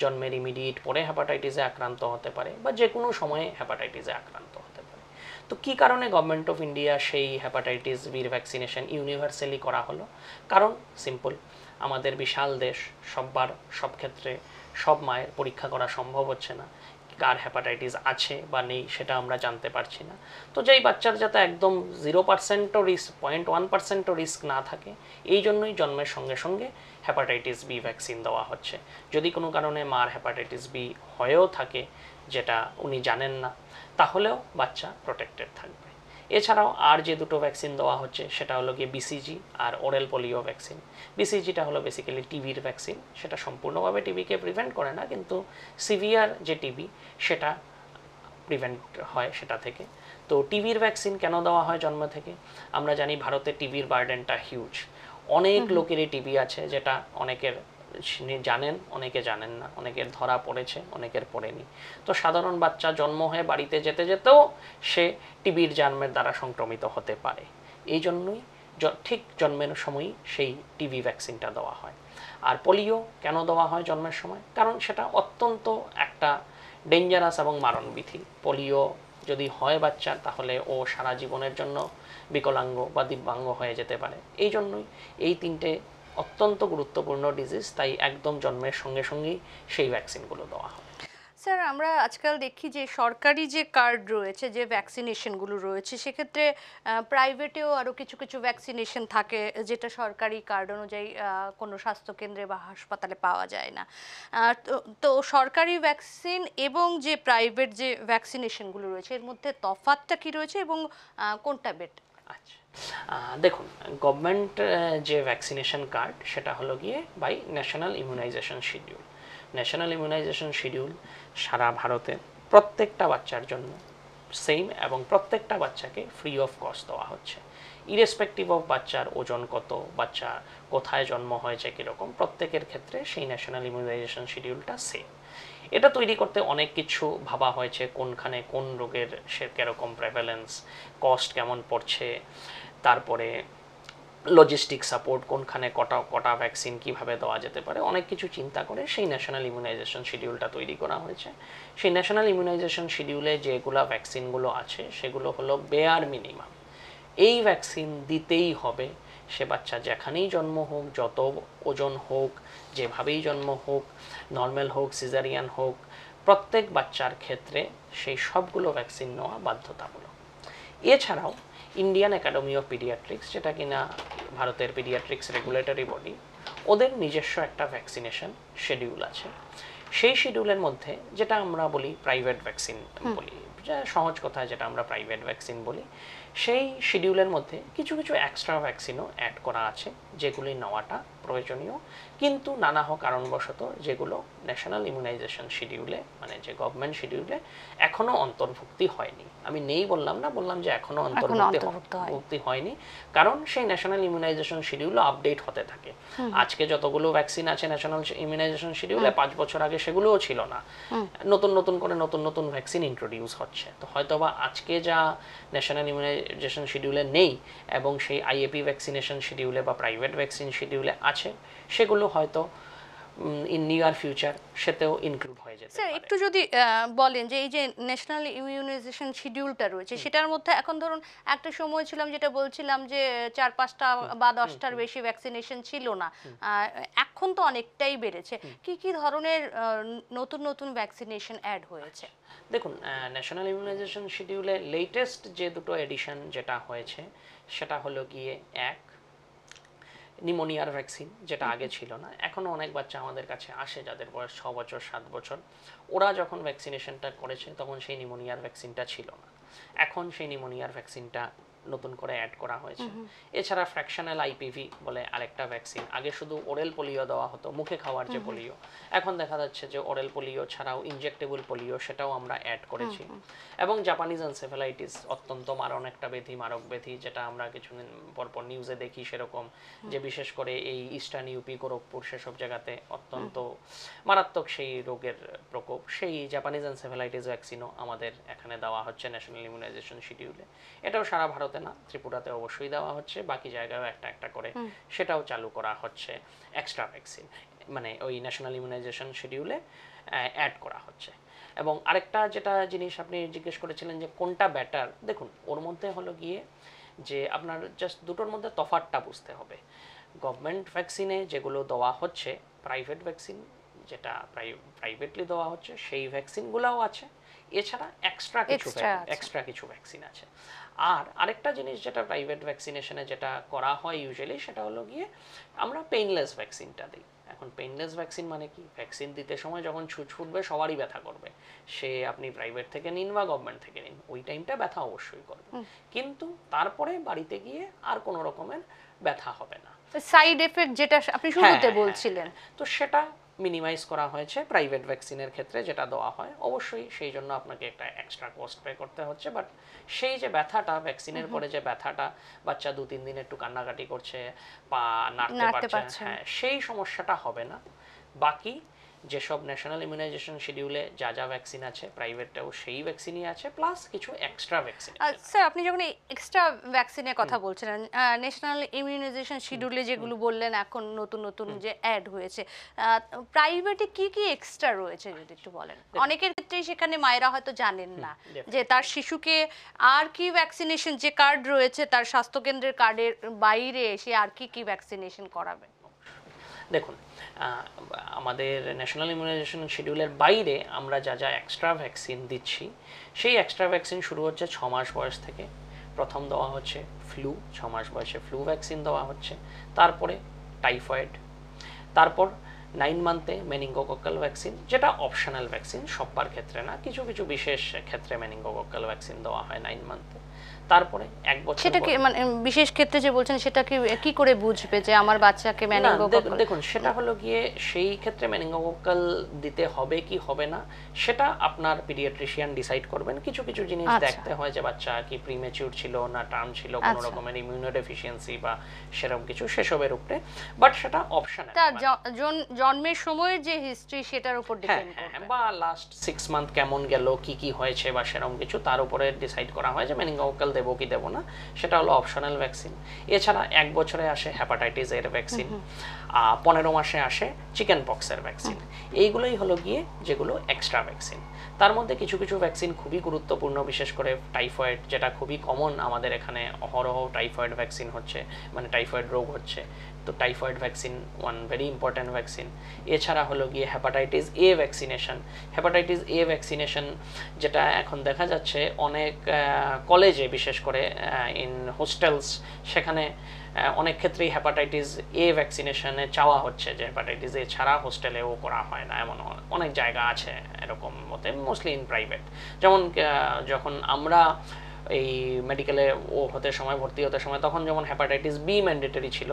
[SPEAKER 2] জন্মের ইমিডিয়েট পরে হেপাটাইটিসে আক্রান্ত হতে পারে, বা যে কোনো সময়ে হেপাটাইটিসে আক্রান্ত হতে পারে। তো কী কারণে গভর্নমেন্ট অফ ইন্ডিয়া সেই হেপাটাইটিস বির ভ্যাকসিনেশন ইউনিভার্সালি করা হলো? কারণ সিম্পল, আমাদের বিশাল দেশ, সববার সব ক্ষেত্রে সব মায়ের পরীক্ষা করা সম্ভব হচ্ছে না, কার হেপাটাইটিস আছে বা নেই সেটা আমরা জানতে পারছি না। তো যেই বাচ্চার যাতে একদম 0%ও রিস্ক, 0.1%ও রিস্ক না থাকে, এই জন্যই জন্মের সঙ্গে সঙ্গে হেপাটাইটিস বি ভ্যাকসিন দেওয়া হচ্ছে। যদি কোনো কারণে মার হেপাটাইটিস বি হয়েও থাকে যেটা উনি জানেন না, তাহলেও বাচ্চা প্রোটেক্টেড থাকবে। এছাড়াও আর যে দুটো ভ্যাকসিন দেওয়া হচ্ছে সেটা হলো গিয়ে বিসিজি আর ওরাল পোলিও ভ্যাকসিন। বিসিজিটা হলো বেসিক্যালি টিবির ভ্যাকসিন, সেটা সম্পূর্ণভাবে টিবিকে প্রিভেন্ট করে না, কিন্তু সিভিয়ার যে টিবি সেটা প্রিভেন্ট হয় সেটা থেকে। তো টিবির ভ্যাকসিন কেন দেওয়া হয় জন্ম থেকে? আমরা জানি ভারতে টিবির বার্ডেনটা হিউজ, অনেক লোকেরই টিবি আছে, যেটা অনেকের জানেন, অনেকে জানেন না, অনেকের ধরা পড়েছে, অনেকের পড়েনি। তো সাধারণ বাচ্চা জন্ম হয়ে বাড়িতে যেতে যেতেও সে টিবির জার্মের দ্বারা সংক্রমিত হতে পারে। এই জন্যই ঠিক জন্মের সময়ই সেই টিবি ভ্যাকসিনটা দেওয়া হয়। আর পোলিও কেন দেওয়া হয় জন্মের সময়? কারণ সেটা অত্যন্ত একটা ডেঞ্জারাস এবং মারণবিধি। পোলিও যদি হয় বাচ্চার, তাহলে ও সারা জীবনের জন্য বিকলাঙ্গ বা দিব্যাঙ্গ হয়ে যেতে পারে। এই জন্যই এই তিনটে অত্যন্ত গুরুত্বপূর্ণ ডিজিজ, তাই একদম জন্মের সঙ্গে সঙ্গেই সেই ভ্যাকসিনগুলো দেওয়া হয়।
[SPEAKER 1] স্যার আমরা আজকাল দেখি যে সরকারি যে কার্ড রয়েছে, যে ভ্যাকসিনেশনগুলো রয়েছে, সেক্ষেত্রে প্রাইভেটেও আরও কিছু কিছু ভ্যাকসিনেশন থাকে যেটা সরকারি কার্ড অনুযায়ী কোনো স্বাস্থ্যকেন্দ্রে বা হাসপাতালে পাওয়া যায় না। তো তো সরকারি ভ্যাকসিন এবং যে প্রাইভেট যে ভ্যাকসিনেশনগুলো রয়েছে এর মধ্যে তফাৎটা কি রয়েছে এবং কোনটা বেটার?
[SPEAKER 2] আচ্ছা, দেখুন, গভর্নমেন্ট যে ভ্যাকসিনেশন কার্ড সেটা হলো গিয়ে by national immunization schedule. National immunization schedule সারা ভারতে প্রত্যেকটা বাচ্চার জন্য সেম, এবং প্রত্যেকটা বাচ্চাকে ফ্রি অফ কস্ট দেওয়া হচ্ছে, ইরেসপেক্টিভ অফ বাচ্চার ওজন কত, বাচ্চা কোথায় জন্ম হয়েছে কীরকম, প্রত্যেকের ক্ষেত্রে সেই ন্যাশনাল ইমিউনাইজেশন শিডিউলটা সেম। এটা তৈরি করতে অনেক কিছু ভাবা হয়েছে, কোনখানে কোন রোগের সে কীরকম প্রেভ্যালেন্স, কস্ট কেমন পড়ছে, তারপরে লজিস্টিক সাপোর্ট, কোনখানে কটা ভ্যাকসিন কীভাবে দেওয়া যেতে পারে, অনেক কিছু চিন্তা করে সেই ন্যাশনাল ইমিউনাইজেশন শিডিউলটা তৈরি করা হয়েছে। সেই ন্যাশনাল ইমিউনাইজেশন শিডিউলে যেগুলো ভ্যাকসিনগুলো আছে সেগুলো হলো বেয়ার মিনিমাম, এই ভ্যাকসিন দিতেই হবে। সে বাচ্চা যেখানেই জন্ম হোক, যত ওজন হোক, যেভাবেই জন্ম হোক, নর্মাল হোক, সিজারিয়ান হোক, প্রত্যেক বাচ্চার ক্ষেত্রে সেই সবগুলো ভ্যাকসিন নেওয়া বাধ্যতামূলক। এছাড়াও ইন্ডিয়ান একাডেমি অফ পিডিয়াট্রিক্স, যেটা কিনা ভারতের পিডিয়াট্রিক্স রেগুলেটরি বডি, ওদের নিজস্ব একটা ভ্যাকসিনেশন শিডিউল আছে। সেই শিডিউলের মধ্যে যেটা আমরা বলি প্রাইভেট ভ্যাকসিন বলি, সহজ কথায় যেটা আমরা প্রাইভেট ভ্যাকসিন বলি, সেই শিডিউলের মধ্যে কিছু কিছু এক্সট্রা ভ্যাকসিনও অ্যাড করা আছে, যেগুলি নেওয়াটা প্রয়োজনীয়, কিন্তু নানা কারণবশত যেগুলো ন্যাশনাল ইমিউনাইজেশন শিডিউলে মানে যে গভর্নমেন্ট শিডিউলে এখনো অন্তর্ভুক্তি হয়নি। আমি নেই বললাম না, বললাম যে এখনো অন্তর্ভুক্তি হয়নি, কারণ সেই ন্যাশনাল ইমিউনাইজেশন শিডিউল আপডেট হতে থাকে। আজকে যতগুলো ভ্যাকসিন আছে ন্যাশনাল ইমিউনাইজেশন শিডিউলে 5 বছর আগে সেগুলোও ছিল না, নতুন নতুন ভ্যাকসিন ইন্ট্রোডিউস হচ্ছে। তো হয়তোবা আজকে যা ন্যাশনাল ইমিউনাইজেশন শিডিউলে নেই এবং সেই আইএপি ভ্যাকসিনেশন শিডিউলে বা প্রাইভেট ভ্যাকসিন শিডিউলে আছে, সেগুলো হয়তো ইন নিয়ার ফিউচার সেতেও ইনক্লুড হয়ে যেতে পারে।
[SPEAKER 1] স্যার একটু যদি বলেন যে এই যে ন্যাশনাল ইমিউনাইজেশন শিডিউলটা রয়েছে সেটার মধ্যে এখন ধরুন একটা সময় ছিলাম যেটা বলছিলাম যে 4-5টা বা 10টার বেশি ভ্যাকসিনেশন ছিল না, এখন তো অনেকটাই বেড়েছে। কি কি ধরনের নতুন ভ্যাকসিনেশন অ্যাড হয়েছে?
[SPEAKER 2] দেখুন, ন্যাশনাল ইমিউনাইজেশন শিডিউলে লেটেস্ট যে দুটো এডিশন যেটা হয়েছে সেটা হলো গিয়ে এক নিউমোনিয়ার ভ্যাকসিন, যেটা আগে ছিল না। এখনও অনেক বাচ্চা আমাদের কাছে আসে যাদের বয়স 6 বছর 7 বছর, ওরা যখন ভ্যাকসিনেশনটা করেছে তখন সেই নিউমোনিয়ার ভ্যাকসিনটা ছিল না, এখন সেই নিউমোনিয়ার ভ্যাকসিনটা নতুন করে অ্যাড করা হয়েছে। এছাড়া ফ্র্যাকশনাল আইপিভি বলে আরেকটা ভ্যাকসিন, আগে শুধু ওরাল পোলিও দেওয়া হতো, মুখে খাওয়ার যে পোলিও, এখন দেখা যাচ্ছে যে ওরাল পোলিও ছাড়াও ইনজেক্টেবল পোলিও সেটাও আমরা অ্যাড করেছি। এবং জাপানিজ এনসেফ্যালাইটিস অত্যন্ত মারক ব্যাধি, যেটা আমরা কিছুদিন পরপর নিউজে দেখি সেরকম, যে বিশেষ করে এই ইস্টার্ন ইউপি, গোরখপুর সেসব জায়গাতে অত্যন্ত মারাত্মক সেই রোগের প্রকোপ। সেই জাপানিজ এনসেফ্যালাইটিস ভ্যাকসিনও আমাদের এখানে দেওয়া হচ্ছে ন্যাশনাল ইমিউনাইজেশন শিডিউলে। এটাও সারা ভারতে না, ত্রিপুরাতে অবশ্যই দেওয়া হচ্ছে, বাকি জায়গায়ও একটা করে সেটাও চালু করা হচ্ছে। এক্সট্রা ভ্যাকসিন মানে ওই ন্যাশনাল ইমিউনাইজেশন শিডিউলে অ্যাড করা হচ্ছে। এবং আরেকটা যেটা জিনিস আপনি জিজ্ঞেস করেছিলেন যে কোনটা বেটার, দেখুন ওর মধ্যে হলো গিয়ে যে আপনার জাস্ট দুটোর মধ্যে তফাৎটা বুঝতে হবে। গভর্নমেন্ট ভ্যাকসিনে যেগুলো দেওয়া হচ্ছে, প্রাইভেট ভ্যাকসিন যেটা প্রাইভেটলি দেওয়া হচ্ছে সেই ভ্যাকসিনগুলোও আছে, এছাড়া এক্সট্রা কিছু ভ্যাকসিন আছে। আর আরেকটা জিনিস যেটা প্রাইভেট ভ্যাকসিনেশনে যেটা করা হয় ইউজুয়ালি, সেটা হলো গিয়ে আমরা পেইনলেস ভ্যাকসিনটা দিই। এখন পেইনলেস ভ্যাকসিন মানে কি, ভ্যাকসিন দিতে সময় যখন ছুঁচ ফুটবে সবারই ব্যথা করবে, সে আপনি প্রাইভেট থেকে নিন বা গভর্নমেন্ট থেকে নিন, ওই টাইমটা ব্যথা অবশ্যই করবে, কিন্তু তারপরে বাড়িতে গিয়ে আর কোনো রকমের ব্যথা হবে না।
[SPEAKER 1] সাইড এফেক্ট যেটা আপনি শুরুতে বলছিলেন,
[SPEAKER 2] তো সেটা মিনিমাইজ করা হয়েছে প্রাইভেট ভ্যাকসিনের ক্ষেত্রে যেটা দেওয়া হয়। অবশ্যই সেই জন্য আপনাকে একটা এক্সট্রা কস্ট পে করতে হচ্ছে, বাট সেই যে ব্যথাটা ভ্যাকসিনের পরে যে ব্যথাটা, বাচ্চা 2-3 দিন একটু কান্নাকাটি করছে, পা নাড়তে পারছে, হ্যাঁ, সেই সমস্যাটা হবে না। বাকি যেসব ন্যাশনাল ইমিউনাইজেশন শিডিউলে যা যা ভ্যাকসিন আছে, প্রাইভেটেও সেই ভ্যাকসিনই আছে, প্লাস কিছু এক্সট্রা ভ্যাকসিন।
[SPEAKER 1] স্যার আপনি যখন এক্সট্রা ভ্যাকসিনের কথা বলছিলেন, ন্যাশনাল ইমিউনাইজেশন শিডিউলে যেগুলো বললেন এখন নতুন যে অ্যাড হয়েছে, প্রাইভেটে কি কি এক্সট্রা রয়েছে যদি একটু বলেন? অনেকের ক্ষেত্রে সেখানে মায়েরা হয়তো জানেন না যে তার শিশুকে আর কি ভ্যাকসিনেশন, যে কার্ড রয়েছে তার স্বাস্থ্যকেন্দ্রের কার্ডের বাইরে সে আর কি ভ্যাকসিনেশন করাবে।
[SPEAKER 2] দেখুন, আমাদের ন্যাশনাল ইমিউনাইজেশন শিডিউলের বাইরে আমরা যা যা এক্সট্রা ভ্যাকসিন দিচ্ছি, সেই এক্সট্রা ভ্যাকসিন শুরু হচ্ছে 6 মাস বয়স থেকে। প্রথম দেওয়া হচ্ছে ফ্লু, 6 মাস বয়সে ফ্লু ভ্যাকসিন দেওয়া হচ্ছে, তারপরে টাইফয়েড, তারপর 9 মান্থে মেনিঙ্গোকক্কাল ভ্যাকসিন, যেটা অপশনাল ভ্যাকসিন, সবার ক্ষেত্রে না, কিছু বিশেষ ক্ষেত্রে মেনিঙ্গোকক্কাল ভ্যাকসিন দেওয়া হয় 9 মান্থে। তারপরে 1 বছর,
[SPEAKER 1] সেটা কি মানে বিশেষ ক্ষেত্রে যে বলছেন সেটা কি করে বুঝবে যে আমার বাচ্চাকে মেনিঙ্গোকক্কাল?
[SPEAKER 2] দেখুন, সেটা হলো গিয়ে সেই ক্ষেত্রে মেনিঙ্গোকক্কাল দিতে হবে কি হবে না সেটা আপনার পিডিয়াট্রিশিয়ান ডিসাইড করবেন। কিছু জিনিস দেখতে হয় যে বাচ্চা কি প্রিমেচিউর ছিল না টার্ম ছিল, কোনো রকমের ইমিউনোডেফিসিয়েন্সি বা সেরকম কিছু, সেসবের উপরে, বাট সেটা অপশনাল।
[SPEAKER 1] জন্মের সময়ের যে হিস্ট্রি সেটার উপর ডিপেন্ড করবে,
[SPEAKER 2] বা লাস্ট 6 মান্থ কেমন গেল, কি হয়েছে বা সেরকম কিছু, তার উপরে ডিসাইড করা হয় যে মেনিঙ্গোকক্কাল দেবো কি দেবো না, সেটা হলো অপশনাল ভ্যাকসিন। এছাড়া 1 বছরে আসে হেপাটাইটিস এর ভ্যাকসিন, 15 মাসে আসে চিকেন পক্সের ভ্যাকসিন। এইগুলোই হলো গিয়ে যেগুলো এক্সট্রা ভ্যাকসিন। তার মধ্যে কিছু ভ্যাকসিন খুবই গুরুত্বপূর্ণ, বিশেষ করে টাইফয়েড, যেটা খুবই কমন আমাদের এখানে, অহরহ টাইফয়েড ভ্যাকসিন হচ্ছে, মানে টাইফয়েড রোগ হচ্ছে, তো typhoid vaccine one very important vaccine. এছাড়া হলো গিয়ে হেপাটাইটিস এ ভ্যাকসিনেশন, যেটা এখন দেখা যাচ্ছে অনেক কলেজে, বিশেষ করে ইন হোস্টেলস, সেখানে অনেক ক্ষেত্রেই হেপাটাইটিস এ ভ্যাকসিনেশনে চাওয়া হচ্ছে যে হেপাটাইটিস এ ছাড়া হোস্টেলেও করা হয় না, এমন অনেক জায়গা আছে এরকম মতে, মোস্টলি ইন প্রাইভেট। যেমন যখন আমরা এই মেডিকেলে হতে সময় ভর্তি হতে সময়, তখন যেমন হেপাটাইটিস বি ম্যান্ডেটরি ছিল,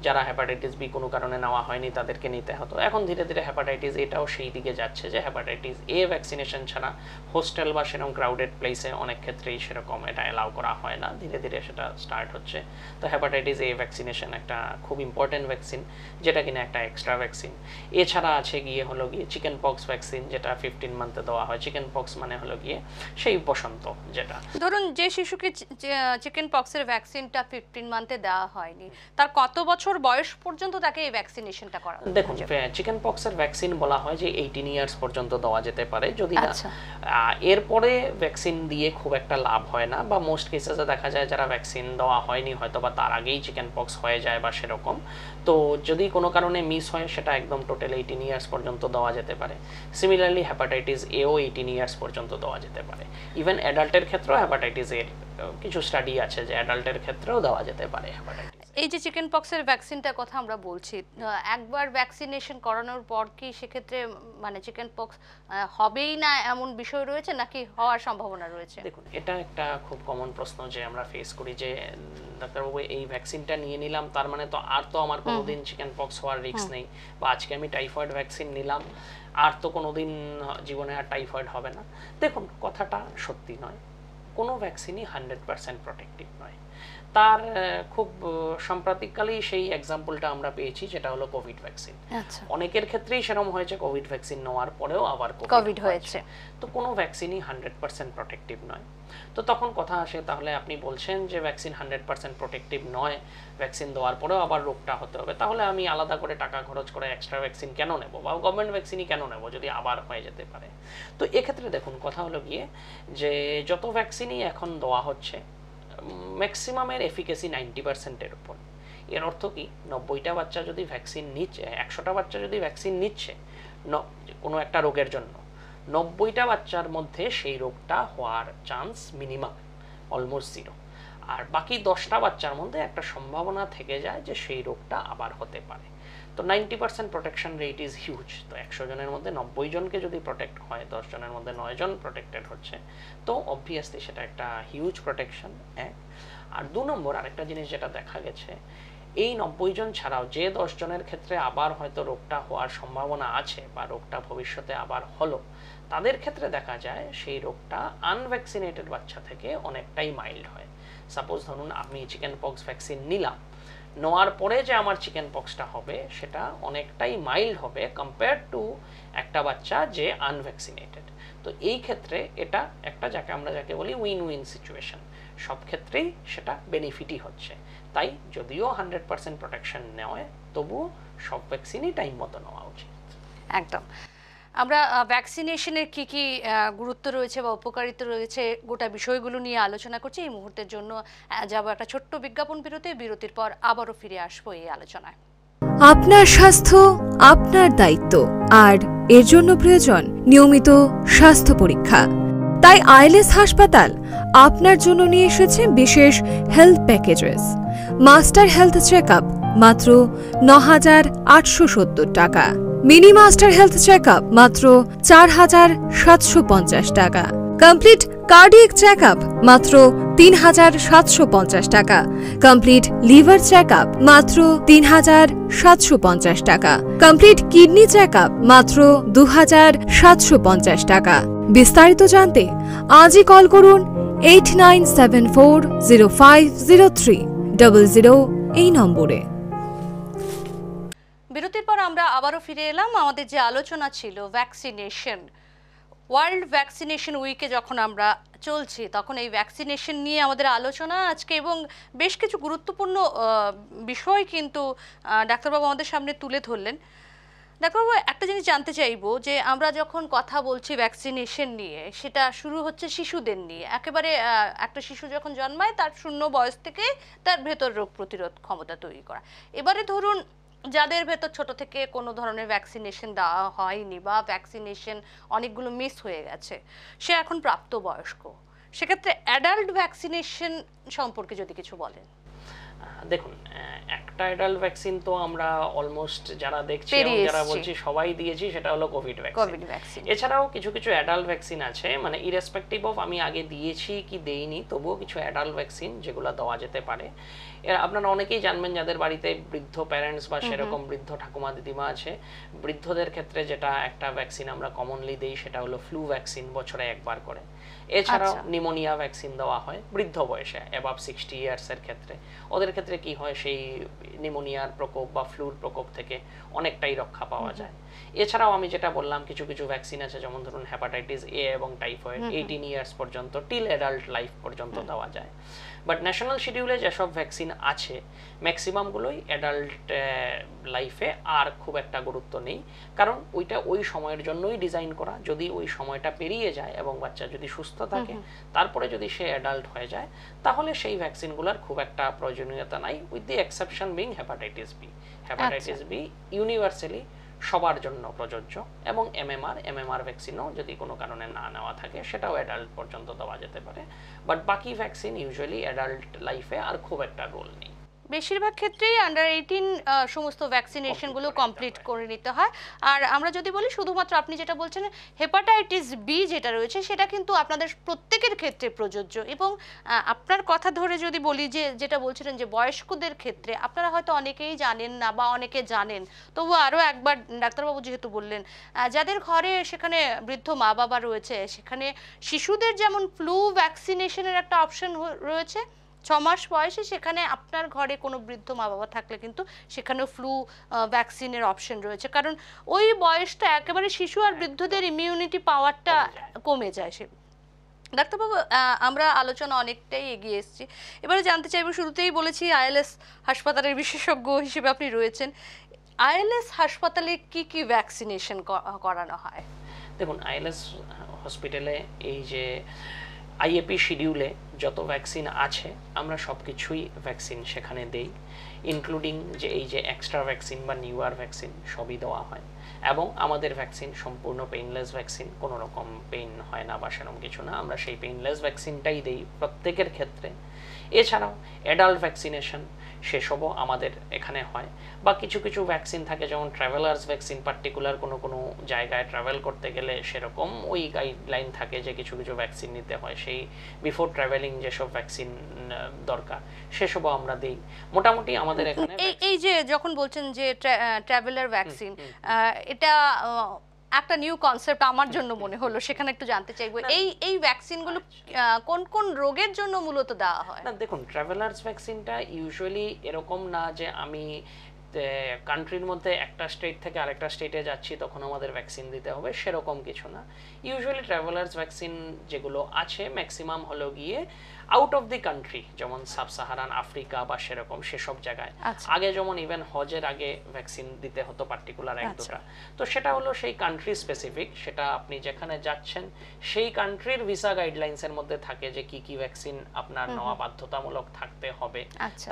[SPEAKER 2] যারা হেপাটাইটিস বি কোনো কারণে নেওয়া হয়নি তাদেরকে নিতে হতো। এখন ধীরে ধীরে হেপাটাইটিস এটাও সেই দিকে যাচ্ছে যে হেপাটাইটিস এ ভ্যাকসিনেশন ছাড়া হোস্টেল বা সেরকম ক্রাউডেড প্লেসে অনেক ক্ষেত্রেই সেরকম এটা অ্যালাউ করা হয় না, ধীরে ধীরে সেটা স্টার্ট হচ্ছে। তো হেপাটাইটিস এ ভ্যাকসিনেশন একটা খুব ইম্পর্টেন্ট ভ্যাকসিন, যেটা কিনা একটা এক্সট্রা ভ্যাকসিন। এছাড়া আছে গিয়ে হলো গিয়ে চিকেন পক্স ভ্যাকসিন, যেটা 15 মান্থে দেওয়া হয়। চিকেন পক্স মানে হলো গিয়ে সেই বসন্ত, যেটা
[SPEAKER 1] ধরুন যে শিশুকে চিকেন পক্সের ভ্যাকসিনটা 15 মান্থে দেওয়া হয়নি, তার কত বছর বয়স পর্যন্ত তাকে এই ভ্যাকসিনেশনটা করা?
[SPEAKER 2] দেখুন, চিকেন পক্সের ভ্যাকসিন বলা হয় যে 18 ইয়ার্স পর্যন্ত দেওয়া যেতে পারে, যদি না এরপরে ভ্যাকসিন দিয়ে খুব একটা লাভ হয় না, বা মোস্ট কেসেসে দেখা যায় যারা ভ্যাকসিন দেওয়া হয়নি হয়তো বা তার আগেই চিকেন পক্স হয়ে যায় বা সেরকম। তো যদি কোনো কারণে মিস হয় সেটা একদম টোটাল 18 ইয়ার্স পর্যন্ত দেওয়া যেতে পারে। সিমিলারলি হেপাটাইটিস এও 18 ইয়ার্স পর্যন্ত দেওয়া যেতে পারে। ইভেন অ্যাডাল্টের ক্ষেত্রেও হেপাটাইটিস এর কিছু স্টাডি আছে যে অ্যাডাল্টের ক্ষেত্রেও দেওয়া যেতে পারে হেপাটাইটিস।
[SPEAKER 1] এই যে চিকেন পক্সের ভ্যাকসিনটার কথা আমরা বলছি, একবার ভ্যাকসিনেশন করানোর পর কি সেক্ষেত্রে মানে চিকেন পক্স হবেই না এমন বিষয় রয়েছে, নাকি হওয়ার সম্ভাবনা রয়েছে?
[SPEAKER 2] দেখুন, এটা একটা খুব কমন প্রশ্ন যে আমরা ফেস করি যে ডাক্তারবাবু এই ভ্যাকসিনটা নিয়ে নিলাম, তার মানে তো আর তো আমার কোনোদিন চিকেন পক্স হওয়ার রিস্ক নেই, বা আজকে আমি টাইফয়েড ভ্যাকসিন নিলাম আর তো কোনোদিন জীবনে আর টাইফয়েড হবে না। দেখুন, কথাটা সত্যি নয়, কোনো ভ্যাকসিনই 100% প্রোটেক্টিভ নয়। তার খুব সাম্প্রতিককালেই সেই এক্সাম্পলটা আমরা পেয়েছি, যেটা হলো কোভিড ভ্যাকসিন। অনেকের ক্ষেত্রেই সেরকম হয়েছে কোভিড ভ্যাকসিন নেওয়ার পরেও আবার কোভিড হয়েছে। তো কোনো ভ্যাকসিনই 100% প্রোটেক্টিভ নয়। তো তখন কথা আসে, তাহলে আপনি বলছেন যে ভ্যাকসিন 100% প্রোটেক্টিভ নয়, ভ্যাকসিন দেওয়ার পরেও আবার রোগটা হতে হবে, তাহলে আমি আলাদা করে টাকা খরচ করে এক্সট্রা ভ্যাকসিন কেন নেব, বা গভর্নমেন্ট ভ্যাকসিনই কেন নেব যদি আবার হয়ে যেতে পারে? তো এক্ষেত্রে দেখুন, কথা হলো গিয়ে যে যত ভ্যাকসিনই এখন দেওয়া হচ্ছে ম্যাক্সিমামের এফিকেসি 90%-এর উপর। এর অর্থ কি, 90টা বাচ্চা যদি ভ্যাকসিন নিচ্ছে, 100টা বাচ্চা যদি ভ্যাকসিন নিচ্ছে কোনো একটা রোগের জন্য, 90টা বাচ্চার মধ্যে সেই রোগটা হওয়ার চান্স মিনিমাম অলমোস্ট 0। আর বাকি 10টা বাচ্চার মধ্যে একটা সম্ভাবনা থেকে যায় যে সেই রোগটা আবার হতে পারে। তো 90% প্রোটেকশন রেট ইজ হিউজ। তো 100 জনের মধ্যে 90 জনকে যদি প্রোটেক্ট হয়, 10 জনের মধ্যে 9 জন প্রোটেক্টেড হচ্ছে, তো অবভিয়াসলি সেটা একটা হিউজ প্রোটেকশন। আর 2 নম্বর আরেকটা জিনিস যেটা দেখা গেছে, এই 90 জন ছাড়াও যে 10 জনের ক্ষেত্রে আবার হয়তো রোগটা হওয়ার সম্ভাবনা আছে বা রোগটা ভবিষ্যতে আবার হলো, তাদের ক্ষেত্রে দেখা যায় সেই রোগটা আনভ্যাকসিনেটেড বাচ্চা থেকে অনেকটাই মাইল্ড হয়। সাপোজ ধরুন আমি চিকেন পক্স ভ্যাকসিন নিলাম, নেওয়ার পরে যে আমার চিকেন পক্সটা হবে সেটা অনেকটাই মাইল্ড হবে কম্পেয়ার টু একটা বাচ্চা যে আনভ্যাকসিনেটেড। তো এই ক্ষেত্রে এটা একটা যাকে বলি উইন উইন সিচুয়েশন, সব ক্ষেত্রেই সেটা বেনিফিটই হচ্ছে। তাই যদিও 100% প্রোটেকশন নেওয়া, তবুও সব ভ্যাকসিনই টাইম মতো নেওয়া উচিত।
[SPEAKER 1] একদম। আমরা ভ্যাকসিনেশনের কি কি গুরুত্ব রয়েছে বা উপকারিতা রয়েছে গোটা বিষয়গুলো নিয়ে আলোচনা করছি। এই মুহূর্তের জন্য যাব একটা ছোট্ট বিজ্ঞাপন বিরতি, বিরতির পর আবারও ফিরে আসবো এই আলোচনায়।
[SPEAKER 3] আপনার স্বাস্থ্য আপনার দায়িত্ব, আর এর জন্য প্রয়োজন নিয়মিত স্বাস্থ্য পরীক্ষা। তাই আইএলএস হাসপাতাল আপনার জন্য নিয়ে এসেছে বিশেষ health packages. Master health checkup মাত্র ৯,৮৭০ টাকা, মিনি মাস্টার হেলথ চেকআপ মাত্র ৪,৭৫০ টাকা, কমপ্লিট কার্ডিয়াক চেকআপ মাত্র ৩,৭৫০ টাকা, কমপ্লিট লিভার চেকআপ মাত্র ৩,৭৫০ টাকা, কমপ্লিট কিডনি চেকআপ মাত্র ২,৭৫০ টাকা। বিস্তারিত জানতে আজই কল করুন 8974050300 এই নম্বরে।
[SPEAKER 1] বিরতির পর আমরা আবারও ফিরে এলাম। আমাদের যে আলোচনা ছিল ভ্যাকসিনেশন, ওয়ার্ল্ড ভ্যাকসিনেশন উইকে যখন আমরা চলছি তখন এই ভ্যাকসিনেশন নিয়ে আমাদের আলোচনা আজকে, এবং বেশ কিছু গুরুত্বপূর্ণ বিষয় কিন্তু ডাক্তারবাবু আমাদের সামনে তুলে ধরলেন। ডাক্তারবাবু, একটা জিনিস জানতে চাইবো যে আমরা যখন কথা বলছি ভ্যাকসিনেশন নিয়ে, সেটা শুরু হচ্ছে শিশুদের নিয়ে। একেবারে একটা শিশু যখন জন্মায় তার 0 বয়স থেকে তার ভেতর রোগ প্রতিরোধ ক্ষমতা তৈরি করা। এবারে ধরুন যাদের ভেতর ছোট থেকে কোনো ধরনের ভ্যাকসিনেশন দেওয়া হয়নি বা ভ্যাকসিনেশন অনেকগুলো মিস হয়ে গেছে, সে এখন প্রাপ্তবয়স্ক, সেক্ষেত্রে অ্যাডাল্ট ভ্যাকসিনেশন সম্পর্কে যদি কিছু বলেন।
[SPEAKER 2] দেখুন, একটা অ্যাডাল্ট ভ্যাকসিন তো আমরা অলমোস্ট যারা দেখছি এবং যারা বলছি সবাই দিয়েছি, সেটা হলো কোভিড ভ্যাকসিন। এছাড়াও কিছু কিছু অ্যাডাল্ট ভ্যাকসিন আছে, মানে ইরেসপেক্টিভ অফ আমি আগে দিয়েছি কি দেইনি, তবুও কিছু অ্যাডাল্ট ভ্যাকসিন যেগুলো দেওয়া যেতে পারে। আপনারা অনেকেই জানবেন যাদের বাড়িতে বৃদ্ধ প্যারেন্টস বা সেরকম বৃদ্ধ ঠাকুমা দিদিমা আছে, বৃদ্ধদের ক্ষেত্রে যেটা একটা ভ্যাকসিন আমরা কমনলি দেই সেটা হলো ফ্লু ভ্যাকসিন, বছরে একবার করে। এছাড়াও নিউমোনিয়া ভ্যাকসিন দেওয়া হয় বৃদ্ধ বয়সে, অ্যাবাভ 60 ইয়ার্স এর ক্ষেত্রে। ওদের ক্ষেত্রে কি হয়, সেই নিউমোনিয়ার প্রকোপ বা ফ্লুর প্রকোপ থেকে অনেকটাই রক্ষা পাওয়া যায়। এছাড়াও আমি যেটা বললাম, কিছু কিছু ভ্যাকসিন আছে, যেমন ধরুন হেপাটাইটিস এ এবং টাইফয়েড 18 ইয়ার্স পর্যন্ত, টিল অ্যাডাল্ট লাইফ পর্যন্ত দেওয়া যায়। বাট ন্যাশনাল শিডিউলে যেসব ভ্যাকসিন আছে ম্যাক্সিমামগুলোই অ্যাডাল্ট লাইফে আর খুব একটা গুরুত্ব নেই, কারণ ওইটা ওই সময়ের জন্যই ডিজাইন করা। যদি ওই সময়টা পেরিয়ে যায় এবং বাচ্চা যদি সুস্থ থাকে, তারপরে যদি সে অ্যাডাল্ট হয়ে যায়, তাহলে সেই ভ্যাকসিনগুলোর খুব একটা প্রয়োজনীয়তা নাই, with the exception being hepatitis B. Hepatitis B universally সবার জন্য প্রযোজ্য, এবং এমএমআর ভ্যাকসিনও যদি কোনো কারণে না নেওয়া থাকে সেটাও অ্যাডাল্ট পর্যন্ত দেওয়া যেতে পারে। বাট বাকি ভ্যাকসিন ইউজুয়ালি অ্যাডাল্ট লাইফে আর খুব একটা রোল নেই।
[SPEAKER 1] বেশিরভাগ ক্ষেত্রেই আন্ডার 18 সমস্ত ভ্যাকসিনেশনগুলো কমপ্লিট করে নিতে হয়। আর আমরা যদি বলি শুধুমাত্র আপনি যেটা বলছেন হেপাটাইটিস বি যেটা রয়েছে সেটা কিন্তু আপনাদের প্রত্যেকের ক্ষেত্রে প্রযোজ্য। এবং আপনার কথা ধরে যদি বলি যে যেটা বলছিলেন যে বয়স্কদের ক্ষেত্রে আপনারা হয়তো অনেকেই জানেন না বা অনেকে জানেন, তবু আরও একবার ডাক্তারবাবু যেহেতু বললেন, যাদের ঘরে সেখানে বৃদ্ধ মা বাবা রয়েছে, সেখানে শিশুদের যেমন ফ্লু ভ্যাকসিনেশনের একটা অপশন রয়েছে 6 মাস বয়সে, সেখানে আপনার ঘরে কোনো বৃদ্ধ মা বাবা থাকলে কিন্তু সেখানেও ফ্লু ভ্যাকসিনের অপশন রয়েছে, কারণ ওই বয়সটা একেবারে শিশু আর বৃদ্ধদের ইমিউনিটি পাওয়ারটা কমে যায়। সে ডাক্তারবাবু, আমরা আলোচনা অনেকটাই এগিয়ে এসেছি, এবারে জানতে চাইব, শুরুতেই বলেছি আইএলএস হাসপাতালের বিশেষজ্ঞ হিসেবে আপনি রয়েছেন, আইএলএস হাসপাতালে কি কি ভ্যাকসিনেশন করানো হয়?
[SPEAKER 2] দেখুন, আইএলএস হসপিটালে এই যে আইএপি শিডিউলে যত ভ্যাকসিন আছে আমরা সব কিছুই ভ্যাকসিন সেখানে দেই, ইনক্লুডিং যে এই যে এক্সট্রা ভ্যাকসিন বা নিউয়ার ভ্যাকসিন সবই দেওয়া হয়। এবং আমাদের ভ্যাকসিন সম্পূর্ণ পেইনলেস ভ্যাকসিন, কোনো রকম পেইন হয় না বা সেরকম কিছু না, আমরা সেই পেইনলেস ভ্যাকসিনটাই দেই প্রত্যেকের ক্ষেত্রে। এছাড়াও অ্যাডাল্ট ভ্যাকসিনেশন সেসবও আমাদের এখানে হয়। বা কিছু কিছু ভ্যাকসিন থাকে, যেমন ট্রাভেলার্স ভ্যাকসিন, পার্টিকুলার কোনো জায়গায় ট্রাভেল করতে গেলে সেরকম ওই গাইডলাইন থাকে যে কিছু কিছু ভ্যাকসিন নিতে হয়, সেই বিফোর ট্রাভেলিং যেসব ভ্যাকসিন দরকার সেসবও আমরা দিই। মোটামুটি আমাদের এখানে
[SPEAKER 1] এই যে যখন বলছেন যে ট্রাভেলার ভ্যাকসিন, এটা একটা নিউ কনসেপ্ট আমার জন্য মনে হলো, সেখানে একটু জানতে চাইবো এই ভ্যাকসিনগুলো কোন কোন রোগের জন্য মূলত দেওয়া হয়?
[SPEAKER 2] না দেখুন, ট্রাভেলার্স ভ্যাকসিনটা ইউজুয়ালি এরকম না যে আমি কান্ট্রির মধ্যে একটা স্টেট থেকে আরেকটা স্টেটে যাচ্ছি তখন আমাদের ভ্যাকসিন দিতে হবে, সেরকম কিছু না। ইউজুয়ালি ট্রাভেলার্স ভ্যাকসিন যেগুলো আছে ম্যাক্সিমাম হলো গিয়ে আউট অফ দি কান্ট্রি, যেমন সাব সাহারান আফ্রিকা বা সেরকম সেসব জায়গায়। আগে যেমন ইভেন হজের আগে ভ্যাকসিন দিতে হতো পার্টিকুলার এক দুটা, তো সেটা হলো সেই কান্ট্রি স্পেসিফিক, সেটা আপনি যেখানে যাচ্ছেন সেই কান্ট্রির ভিসা গাইডলাইন্সের মধ্যে থাকে যে কি কি ভ্যাকসিন আপনার নেওয়া বাধ্যতামূলক থাকতে হবে,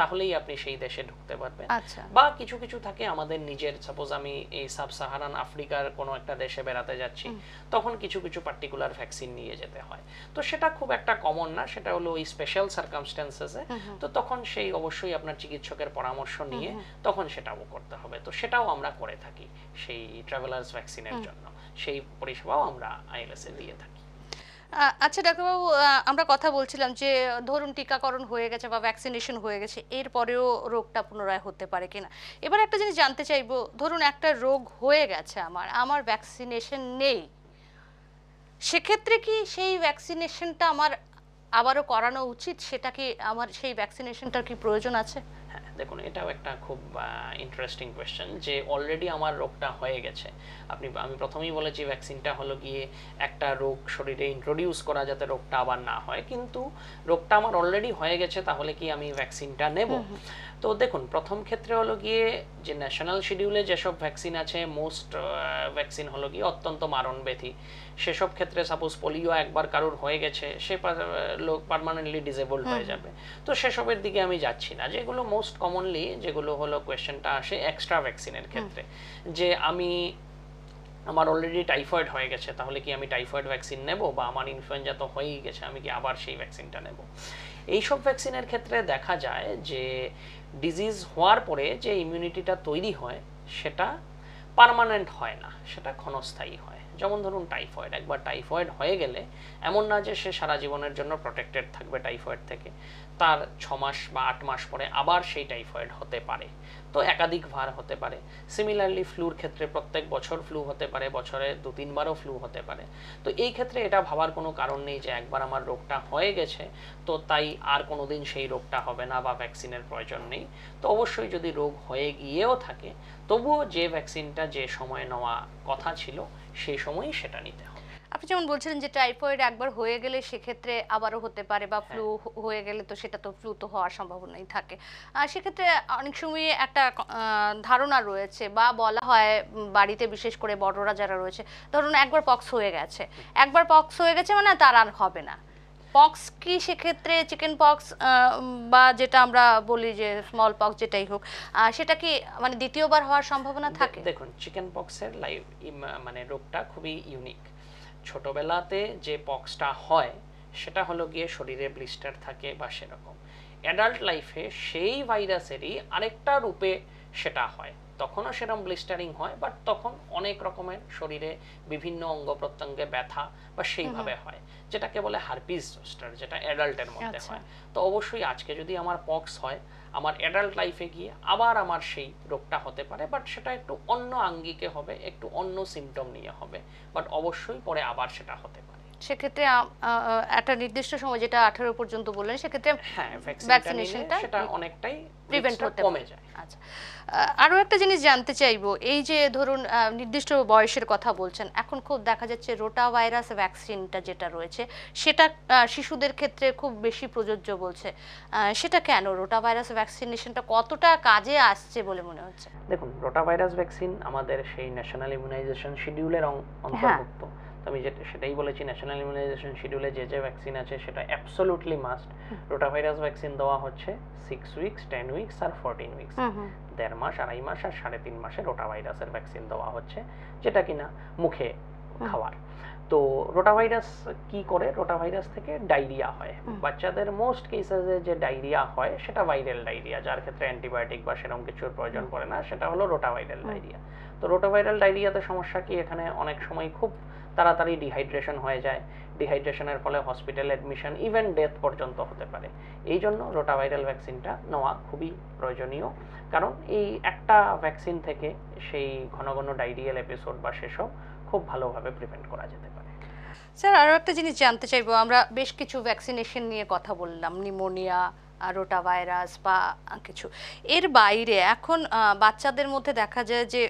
[SPEAKER 2] তাহলেই আপনি সেই দেশে ঢুকতে পারবেন। বা কিছু কিছু থাকে আমাদের নিজের, সাপোজ আমি এই সাব সাহারান আফ্রিকার কোনো একটা দেশে বেড়াতে যাচ্ছি, তখন কিছু কিছু পার্টিকুলার ভ্যাকসিন নিয়ে যেতে হয়। তো সেটা খুব একটা কমন না, সেটা হলো ওই স্পেশাল সার্কামস্ট্যান্সেসে, তো তখন সেই অবশ্যই আপনার চিকিৎসকের পরামর্শ নিয়ে তখন সেটাও করতে হবে। তো সেটাও আমরা করে থাকি সেই ট্রাভেলার্স ভ্যাকসিনের জন্য, সেই পরিষেবাও আমরা আইএলএস এ দিয়ে থাকি।
[SPEAKER 1] আচ্ছা ডাক্তারবাবু, আমরা কথা বলছিলাম যে ধরুন টিকাকরণ হয়ে গেছে বা ভ্যাকসিনেশন হয়ে গেছে, এরপরেও রোগটা পুনরায় হতে পারে কিনা। এবার একটা জিনিস জানতে চাইবো, ধরুন একটা রোগ হয়ে গেছে, আমার ভ্যাকসিনেশন নেই, সেক্ষেত্রে কি সেই ভ্যাকসিনেশনটা আমার আবারও করানো উচিত? সেটা কি আমার সেই ভ্যাকসিনেশনটার কি প্রয়োজন আছে?
[SPEAKER 2] হ্যাঁ দেখুন, এটাও একটা খুব ইন্টারেস্টিং কোয়েশ্চেন, যে অলরেডি আমার রোগটা হয়ে গেছে, আমি প্রথমেই বলেছি ভ্যাকসিনটা হলো গিয়ে একটা রোগ শরীরে ইন্ট্রোডিউস করা যাতে রোগটা আবার না হয়, কিন্তু রোগটা আমার অলরেডি হয়ে গেছে, তাহলে কি আমি ভ্যাকসিনটা নেব? তো দেখুন, প্রথম ক্ষেত্রে হলো গিয়ে যে ন্যাশনাল শিডিউলে যেসব ভ্যাকসিন আছে, মোস্ট ভ্যাকসিন হলো গিয়ে অত্যন্ত মারণ ব্যাধি, সেসব ক্ষেত্রে সাপোজ পোলিও একবার কারোর হয়ে গেছে, সে লোক পার্মানেন্টলি ডিসেবলড হয়ে যাবে, তো সেসবের দিকে আমি যাচ্ছি না। যেগুলো মোস্ট কমনলি যেগুলো হলো কোয়েশ্চেনটা আসে এক্সট্রা ভ্যাকসিনের ক্ষেত্রে, যে আমি আমার অলরেডি টাইফয়েড হয়ে গেছে, তাহলে কি আমি টাইফয়েড ভ্যাকসিন নেব, বা আমার ইনফ্লুয়েঞ্জা তো হয়েই গেছে, আমি কি আবার সেই ভ্যাকসিনটা নেব? এইসব ভ্যাকসিনের ক্ষেত্রে দেখা যায় যে ডিজিজ হওয়ার পরে যে ইমিউনিটিটা তৈরি হয় সেটা পার্মানেন্ট হয় না, সেটা ক্ষণস্থায়ী হয়। যেমন ধরুন টাইফয়েড, একবার টাইফয়েড হয়ে গেলে এমন না যে সে সারা জীবনের জন্য প্রোটেক্টেড থাকবে টাইফয়েড থেকে, তার 6 মাস বা 8 মাস পরে আবার সেই টাইফয়েড হতে পারে, তো একাধিকবার হতে পারে। সিমিলারলি ফ্লুর ক্ষেত্রে প্রত্যেক বছর ফ্লু হতে পারে, বছরে 2-3 বারও ফ্লু হতে পারে। তো এই ক্ষেত্রে এটা ভাবার কোনো কারণ নেই যে একবার আমার রোগটা হয়ে গেছে তো তাই আর কোনোদিন সেই রোগটা হবে না বা ভ্যাকসিনের প্রয়োজন নেই। তো অবশ্যই যদি রোগ হয়ে গিয়েও থাকে তবুও যে ভ্যাকসিনটা যে সময়ে নেওয়া কথা ছিল সেই সময়ই সেটা নিতে হবে।
[SPEAKER 1] আপনি যেমন বলছিলেন যে টাইফয়েড একবার হয়ে গেলে সেক্ষেত্রে আবারও হতে পারে, বা ফ্লু হয়ে গেলে তো সেটা তো ফ্লু তো হওয়ার সম্ভাবনাই থাকে। সেক্ষেত্রে অনেক সময় একটা ধারণা রয়েছে বা বলা হয় বাড়িতে, বিশেষ করে বড়রা যারা রয়েছে, ধরুন একবার পক্স হয়ে গেছে, মানে তার আর হবে না। পক্স কি সেক্ষেত্রে চিকেন পক্স বা যেটা আমরা বলি যে স্মল পক্স যেটাই হোক, সেটা কি মানে দ্বিতীয়বার হওয়ার সম্ভাবনা থাকে?
[SPEAKER 2] দেখুন, চিকেন পক্সের মানে রোগটা খুবই ইউনিক। ছোটবেলাতে যে পক্সটা হয় সেটা হলো গিয়ে শরীরে ব্লিস্টার থাকে বা সেরকম। অ্যাডাল্ট লাইফে সেই ভাইরাসেরই আরেকটা রূপে সেটা হয়, তখনও সেরকম ব্লিস্টারিং হয়, বাট তখন অনেক রকমের শরীরে বিভিন্ন অঙ্গ প্রত্যঙ্গে ব্যথা বা সেইভাবে হয়, যেটাকে বলে হারপিস জোস্টার, যেটা অ্যাডাল্টের মধ্যে হয়। তো অবশ্যই আজকে যদি আমার পক্স হয়, আমার অ্যাডাল্ট লাইফে গিয়ে আবার আমার সেই রোগটা হতে পারে, বাট সেটা একটু অন্য আঙ্গিকে হবে, একটু অন্য সিমটম নিয়ে হবে, বাট অবশ্যই পরে আবার সেটা হতে পারে।
[SPEAKER 1] সেক্ষেত্রে একটা নির্দিষ্ট সময়, যেটা 18 পর্যন্ত বললেন, সেক্ষেত্রে
[SPEAKER 2] ভ্যাকসিনেশনটা সেটা অনেকটাই
[SPEAKER 1] প্রিভেন্ট হতে
[SPEAKER 2] কমে যায়।
[SPEAKER 1] আচ্ছা, আরো একটা জিনিস জানতে চাইবো, এই যে ধরুন নির্দিষ্ট বয়সের কথা বলছেন, এখন খুব দেখা যাচ্ছে রোটা ভাইরাস ভ্যাকসিনটা যেটা রয়েছে সেটা শিশুদের ক্ষেত্রে খুব বেশি প্রযোজ্য বলছে। সেটা কেন? রোটা ভাইরাস ভ্যাকসিনেশনটা কতটা কাজে আসছে বলে মনে হচ্ছে?
[SPEAKER 2] দেখুন, রোটা ভাইরাস ভ্যাকসিন আমাদের সেই ন্যাশনাল ইমিউনাইজেশন শিডিউলের অন্তর্ভুক্ত। আমি সেটাই বলেছি, ন্যাশনাল ইমিউনাইজেশন শিডিউলে যে ভ্যাকসিন আছে সেটা absolutely must. Rota virus vaccine দেওয়া হচ্ছে 6 উইকস, 10 উইকস আর 14 উইকস, 1.5 মাস, 2.5 মাস আর 3.5 মাসে রোটা ভাইরাসের ভ্যাকসিন দেওয়া হচ্ছে, যেটা কিনা মুখে খাওয়ার। তো রোটা ভাইরাস কি করে? রোটা ভাইরাস থেকে ডায়রিয়া হয় বাচ্চাদের। মোস্ট কেসেসে যে ডায়রিয়া হয় সেটা ভাইরাল ডায়রিয়া, যার ক্ষেত্রে অ্যান্টিবায়োটিক বা সেরকম কিছুর প্রয়োজন পড়ে না, সেটা হলো রোটা ভাইরাল ডায়রিয়া। তো রোটা ভাইরাল ডায়রিয়াতে সমস্যা কি? এখানে অনেক সময় খুব তাড়াতাড়ি ডিহাইড্রেশন হয়ে যায়, ডিহাইড্রেশনের ফলে হসপিটাল অ্যাডমিশন, ইভেন ডেথ পর্যন্ত হতে পারে। এই জন্য রোটা ভাইরাল ভ্যাকসিনটা নেওয়া খুবই প্রয়োজনীয়, কারণ এই একটা ভ্যাকসিন থেকে সেই ঘন ঘন ডায়রিয়াল এপিসোড বা সেসব খুব ভালোভাবে প্রিভেন্ট করা যেতে পারে।
[SPEAKER 1] স্যার, আরও একটা জিনিস জানতে চাইবো, আমরা বেশ কিছু ভ্যাকসিনেশন নিয়ে কথা বললাম, নিউমোনিয়া, রোটা ভাইরাস বা কিছু, এর বাইরে এখন বাচ্চাদের মধ্যে দেখা যায় যে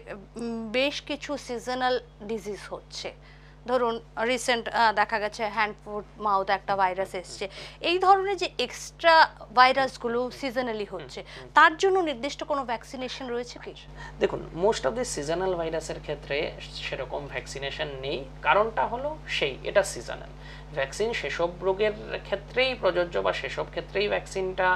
[SPEAKER 1] বেশ কিছু সিজনাল ডিজিজ হচ্ছে। ধরুন রিসেন্ট দেখা গেছে হ্যান্ড ফুট মাউথ একটা ভাইরাস এসছে। এই ধরনের যে এক্সট্রা ভাইরাসগুলো সিজনালি হচ্ছে, তার জন্য নির্দিষ্ট কোনো ভ্যাকসিনেশন রয়েছে কি?
[SPEAKER 2] দেখুন, মোস্ট অফ দি সিজনাল ভাইরাসের ক্ষেত্রে সেরকম ভ্যাকসিনেশন নেই। কারণটা হলো এটা সিজনাল ভ্যাকসিন সেসব রোগের ক্ষেত্রেই প্রযোজ্য বা সেসব ক্ষেত্রেই ভ্যাকসিনটা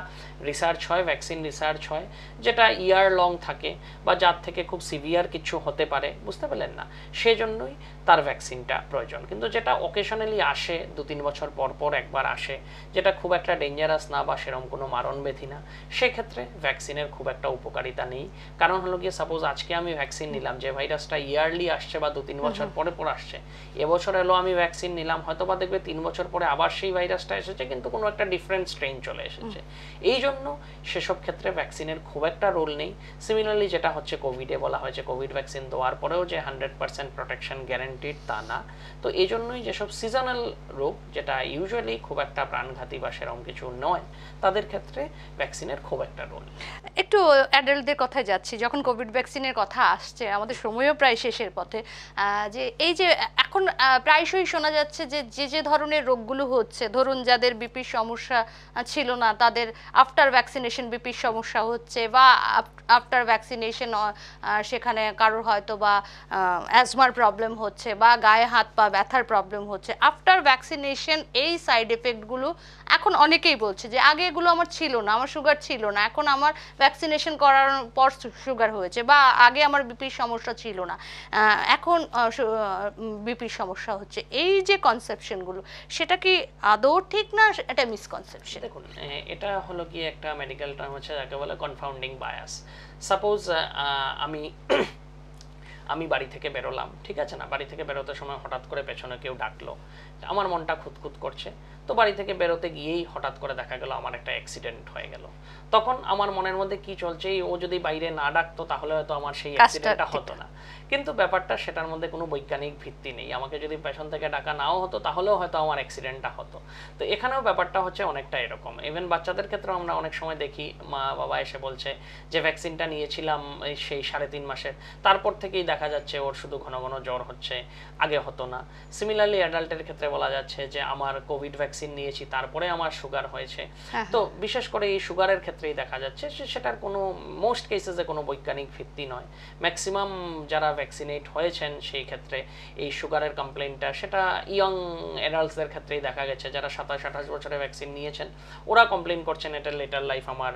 [SPEAKER 2] রিসার্চ হয়, ভ্যাকসিন রিসার্চ হয়, যেটা ইয়ার লং থাকে বা যার থেকে খুব সিভিয়ার কিছু হতে পারে, বুঝতে পারলেন না, সেজন্যই তার ভ্যাকসিনটা প্রয়োজন। কিন্তু যেটা অকেশনালি আসে, 2-3 বছর পর পর একবার আসে, যেটা খুব একটা ডেঞ্জারাস না বা সেরকম কোনো মারণ ব্যাধি না, সেক্ষেত্রে ভ্যাকসিনের খুব একটা উপকারিতা নেই। কারণ হলো গিয়ে, সাপোজ আজকে আমি ভ্যাকসিন নিলাম, যে ভাইরাসটা ইয়ারলি আসছে বা 2-3 বছর পরে পর আসছে, এবছর এলো আমি ভ্যাকসিন নিলাম, হয়তো বা দেখবে 3 বছর পরে আবার সেই ভাইরাসটা এসেছে, কিন্তু কোনো একটা ডিফারেন্ট স্ট্রেন চলে এসেছে। এই জন্য সেসব ক্ষেত্রে ভ্যাকসিনের খুব একটা রোল নেই। সিমিলারলি যেটা হচ্ছে কোভিডে বলা হয়েছে, কোভিড ভ্যাকসিন দেওয়ার পরেও যে 100% প্রোটেকশন গ্যারান্টিড তা না। তো এই জন্যই যেসব সিজনাল রোগ, যেটা ইউজুয়ালি খুব একটা প্রাণঘাতী বা সেরকম কিছু নয়, তাদের ক্ষেত্রে ভ্যাকসিনের খুব একটা রোল।
[SPEAKER 1] একটু অ্যাডাল্টদের কথায় যাচ্ছি, যখন কোভিড ভ্যাকসিনের কথা আসছে, আমাদের সময়ও প্রায় শেষের পথে, যে এই যে এখন প্রায়শই শোনা যাচ্ছে যে ধরনের রোগগুলো হচ্ছে, ধরুন যাদের বিপির সমস্যা ছিল না তাদের আফটার ভ্যাকসিনেশন বিপির সমস্যা হচ্ছে, বা আফটার ভ্যাকসিনেশন সেখানে কারোর হয়তো বা অ্যাজমার প্রবলেম হচ্ছে, বা গায়ে হাত পা ব্যথার প্রবলেম হচ্ছে, আফটার ভ্যাকসিনেশন এই সাইড এফেক্টগুলো এখন অনেকেই বলছে যে আগে এগুলো আমার ছিল না, আমার সুগার ছিল না, এখন আমার ভ্যাকসিনেশন করার পর সুগার হয়েছে, বা আগে আমার বিপির সমস্যা ছিল না, এখন বিপির সমস্যা হচ্ছে। এই যে কনসেপশনগুলো, সেটা কি আদৌ ঠিক না, এটা মিসকনসেপশন?
[SPEAKER 2] দেখুন, এটা হলো কি একটা মেডিকেল টার্ম হচ্ছে যাকে বলে কনফাউন্ডিং বায়াস। সাপোজ আমি বাড়ি থেকে বেরোলাম, ঠিক আছে না, বাড়ি থেকে বেরোতে সময় হঠাৎ করে পেছনে কেউ ডাকলো, আমার মনটা খুঁতখুত করছে, তো বাড়ি থেকে বেরোতে গিয়েই হঠাৎ করে দেখা গেল আমার একটা অ্যাক্সিডেন্ট হয়ে গেল। তখন আমার মনের মধ্যে কি চলছে, ও যদি বাইরে না ডাকতো তাহলে হয়তো আমার সেই অ্যাক্সিডেন্টটা হতো না। কিন্তু ব্যাপারটা সেটার মধ্যে কোনো বৈজ্ঞানিক ভিত্তি নেই। আমাকে যদি পেছন থেকে ডাকা নাও হতো তাহলেও হয়তো আমার অ্যাক্সিডেন্টটা হতো। তো এখানেও ব্যাপারটা হচ্ছে অনেকটা এরকম। ইভেন বাচ্চাদের ক্ষেত্রেও আমরা অনেক সময় দেখি মা বাবা এসে বলছে যে ভ্যাকসিনটা নিয়েছিলাম সেই 3.5 মাসের, তারপর থেকেই দেখা যাচ্ছে ওর শুধু ঘন ঘন জ্বর হচ্ছে, আগে হতো না। সিমিলারলি অ্যাডাল্টের ক্ষেত্রে বলা যাচ্ছে যে আমার কোভিড ভ্যাকসিন নিয়েছি তারপরে আমার সুগার হয়েছে। তো বিশেষ করে এই সুগারের ক্ষেত্রেই দেখা যাচ্ছে সেটার কোনো মোস্ট কেসেসে কোনো বৈজ্ঞানিক ভিত্তি নয়। ম্যাক্সিমাম যারা ভ্যাকসিনেট হয়েছেন সেই ক্ষেত্রে এই সুগারের কমপ্লেনটা সেটা ইয়ং অ্যাডাল্টসদের ক্ষেত্রেই দেখা গেছে, যারা 27-28 বছরে ভ্যাকসিন নিয়েছেন ওরা কমপ্লেন করছেন এটা লেটার লাইফ, আমার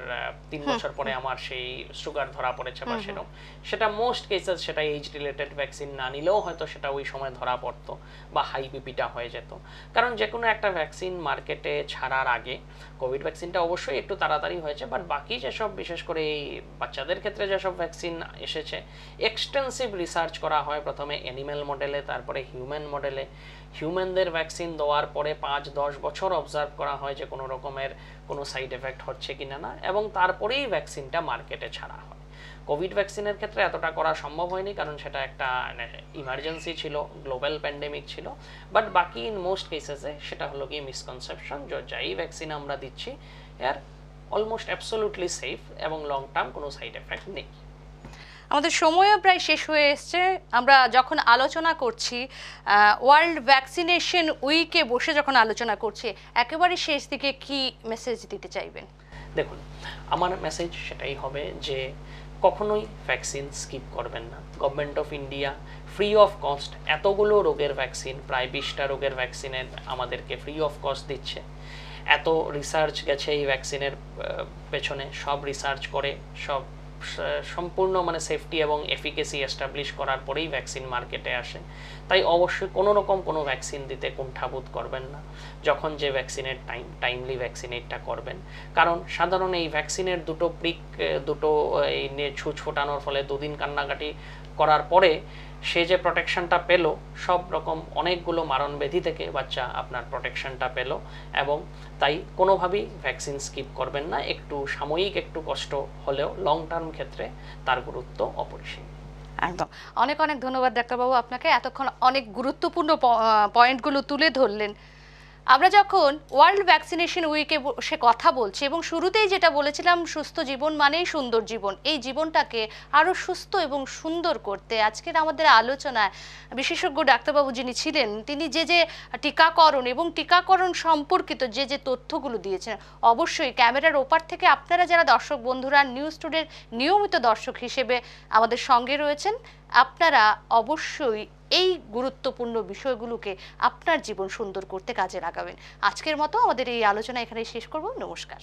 [SPEAKER 2] 3 বছর পরে আমার সেই সুগার ধরা পড়েছে বা সেরকম। সেটা মোস্ট কেসেস সেটা এজ রিলেটেড ভ্যাকসিন না নিলেও হয়তো সেটা ওই সময় ধরা পড়তো বা হাই বিপিটা হয়ে যেত। কারণ যে কোনো একটা ভ্যাকসিন মার্কেটে ছাড়ার আগে, কোভিড ভ্যাকসিনটা অবশ্যই একটু তাড়াতাড়ি হয়েছে, বাট বাকি যেসব বিশেষ করে এই বাচ্চাদের ক্ষেত্রে যেসব ভ্যাকসিন এসেছে এক্সটেন্সিভ রিসার্চ করা হয়, প্রথমে অ্যানিম্যাল মডেলে, তারপরে হিউম্যান মডেলে। হিউম্যানদের ভ্যাকসিন দেওয়ার পরে 5-10 বছর অবজার্ভ করা হয় যে কোনো রকমের কোনো সাইড এফেক্ট হচ্ছে কিনা না, এবং তারপরেই ভ্যাকসিনটা মার্কেটে ছাড়া হয়। কোভিড ভ্যাকসিনের ক্ষেত্রে এতটা করা সম্ভব হয়নি কারণ সেটা একটা ইমার্জেন্সি ছিল, গ্লোবাল প্যান্ডেমিক ছিল। বাট বাকি ইন মোস্ট কেসেসে সেটা হলো কি মিসকনসেপশন, যাই ভ্যাকসিন আমরা দিচ্ছি এর অলমোস্ট অ্যাবসলিউটলি সেফ এবং লং টার্ম কোনো সাইড এফেক্ট নেই।
[SPEAKER 1] আমাদের সময়ও প্রায় শেষ হয়ে এসছে। আমরা যখন আলোচনা করছি ওয়ার্ল্ড ভ্যাকসিনেশন উইকে বসে যখন আলোচনা করছি, একেবারে শেষ দিকে কি মেসেজ দিতে চাইবেন?
[SPEAKER 2] দেখুন, আমার মেসেজ সেটাই হবে যে কখনোই ভ্যাকসিন স্কিপ করবেন না। Government of India free of cost এতগুলো রোগের ভ্যাকসিন, প্রায় 20টা রোগের ভ্যাকসিনের আমাদেরকে ফ্রি অফ কস্ট দিচ্ছে। এত রিসার্চ গেছে এই ভ্যাকসিনের পেছনে, সব রিসার্চ করে সব সম্পূর্ণ মানে সেফটি এবং এফিকেসি এস্টাবলিশ করার পরেই ভ্যাকসিন মার্কেটে আসে। তাই অবশ্যই কোনো রকম কোনো ভ্যাকসিন দিতে কুণ্ঠাবোধ করবেন না। যখন যে ভ্যাকসিনের টাইমলি ভ্যাকসিনেটটা করবেন, কারণ সাধারণ এই ভ্যাকসিনের দুটো এই ছুঁচ ফোটানোর ফলে 2 দিন কান্নাকাটি করার পরে সে যে প্রোটেকশনটা পেল, সব রকম অনেকগুলো মারণব্যাধি থেকে বাচ্চা আপনার প্রোটেকশনটা পেল। এবং তাই কোনোভাবেই ভ্যাকসিন স্কিপ করবেন না। একটু সাময়িক একটু কষ্ট হলেও লং টার্ম ক্ষেত্রে তার গুরুত্ব অপরিসীম।
[SPEAKER 1] একদম। অনেক অনেক ধন্যবাদ ডাক্তারবাবু আপনাকে, এতক্ষণ অনেক গুরুত্বপূর্ণ পয়েন্টগুলো তুলে ধরলেন। আমরা যখন ওয়ার্ল্ড ভ্যাকসিনেশন উইকে সে কথা বলছি এবং শুরুতেই যেটা বলেছিলাম সুস্থ জীবন মানেই সুন্দর জীবন, এই জীবনটাকে আরও সুস্থ এবং সুন্দর করতে আজকের আমাদের আলোচনায় বিশেষজ্ঞ ডাক্তারবাবু যিনি ছিলেন, তিনি যে টিকাকরণ এবং টিকাকরণ সম্পর্কিত যে তথ্যগুলো দিয়েছেন, অবশ্যই ক্যামেরার ওপার থেকে আপনারা যারা দর্শক বন্ধুরা নিউজ টুডের নিয়মিত দর্শক হিসেবে আমাদের সঙ্গে রয়েছেন, আপনারা অবশ্যই এই গুরুত্বপূর্ণ বিষয়গুলোকে আপনার জীবন সুন্দর করতে কাজে লাগাবেন। আজকের মতো আমাদের এই আলোচনা এখানেই শেষ করব। নমস্কার।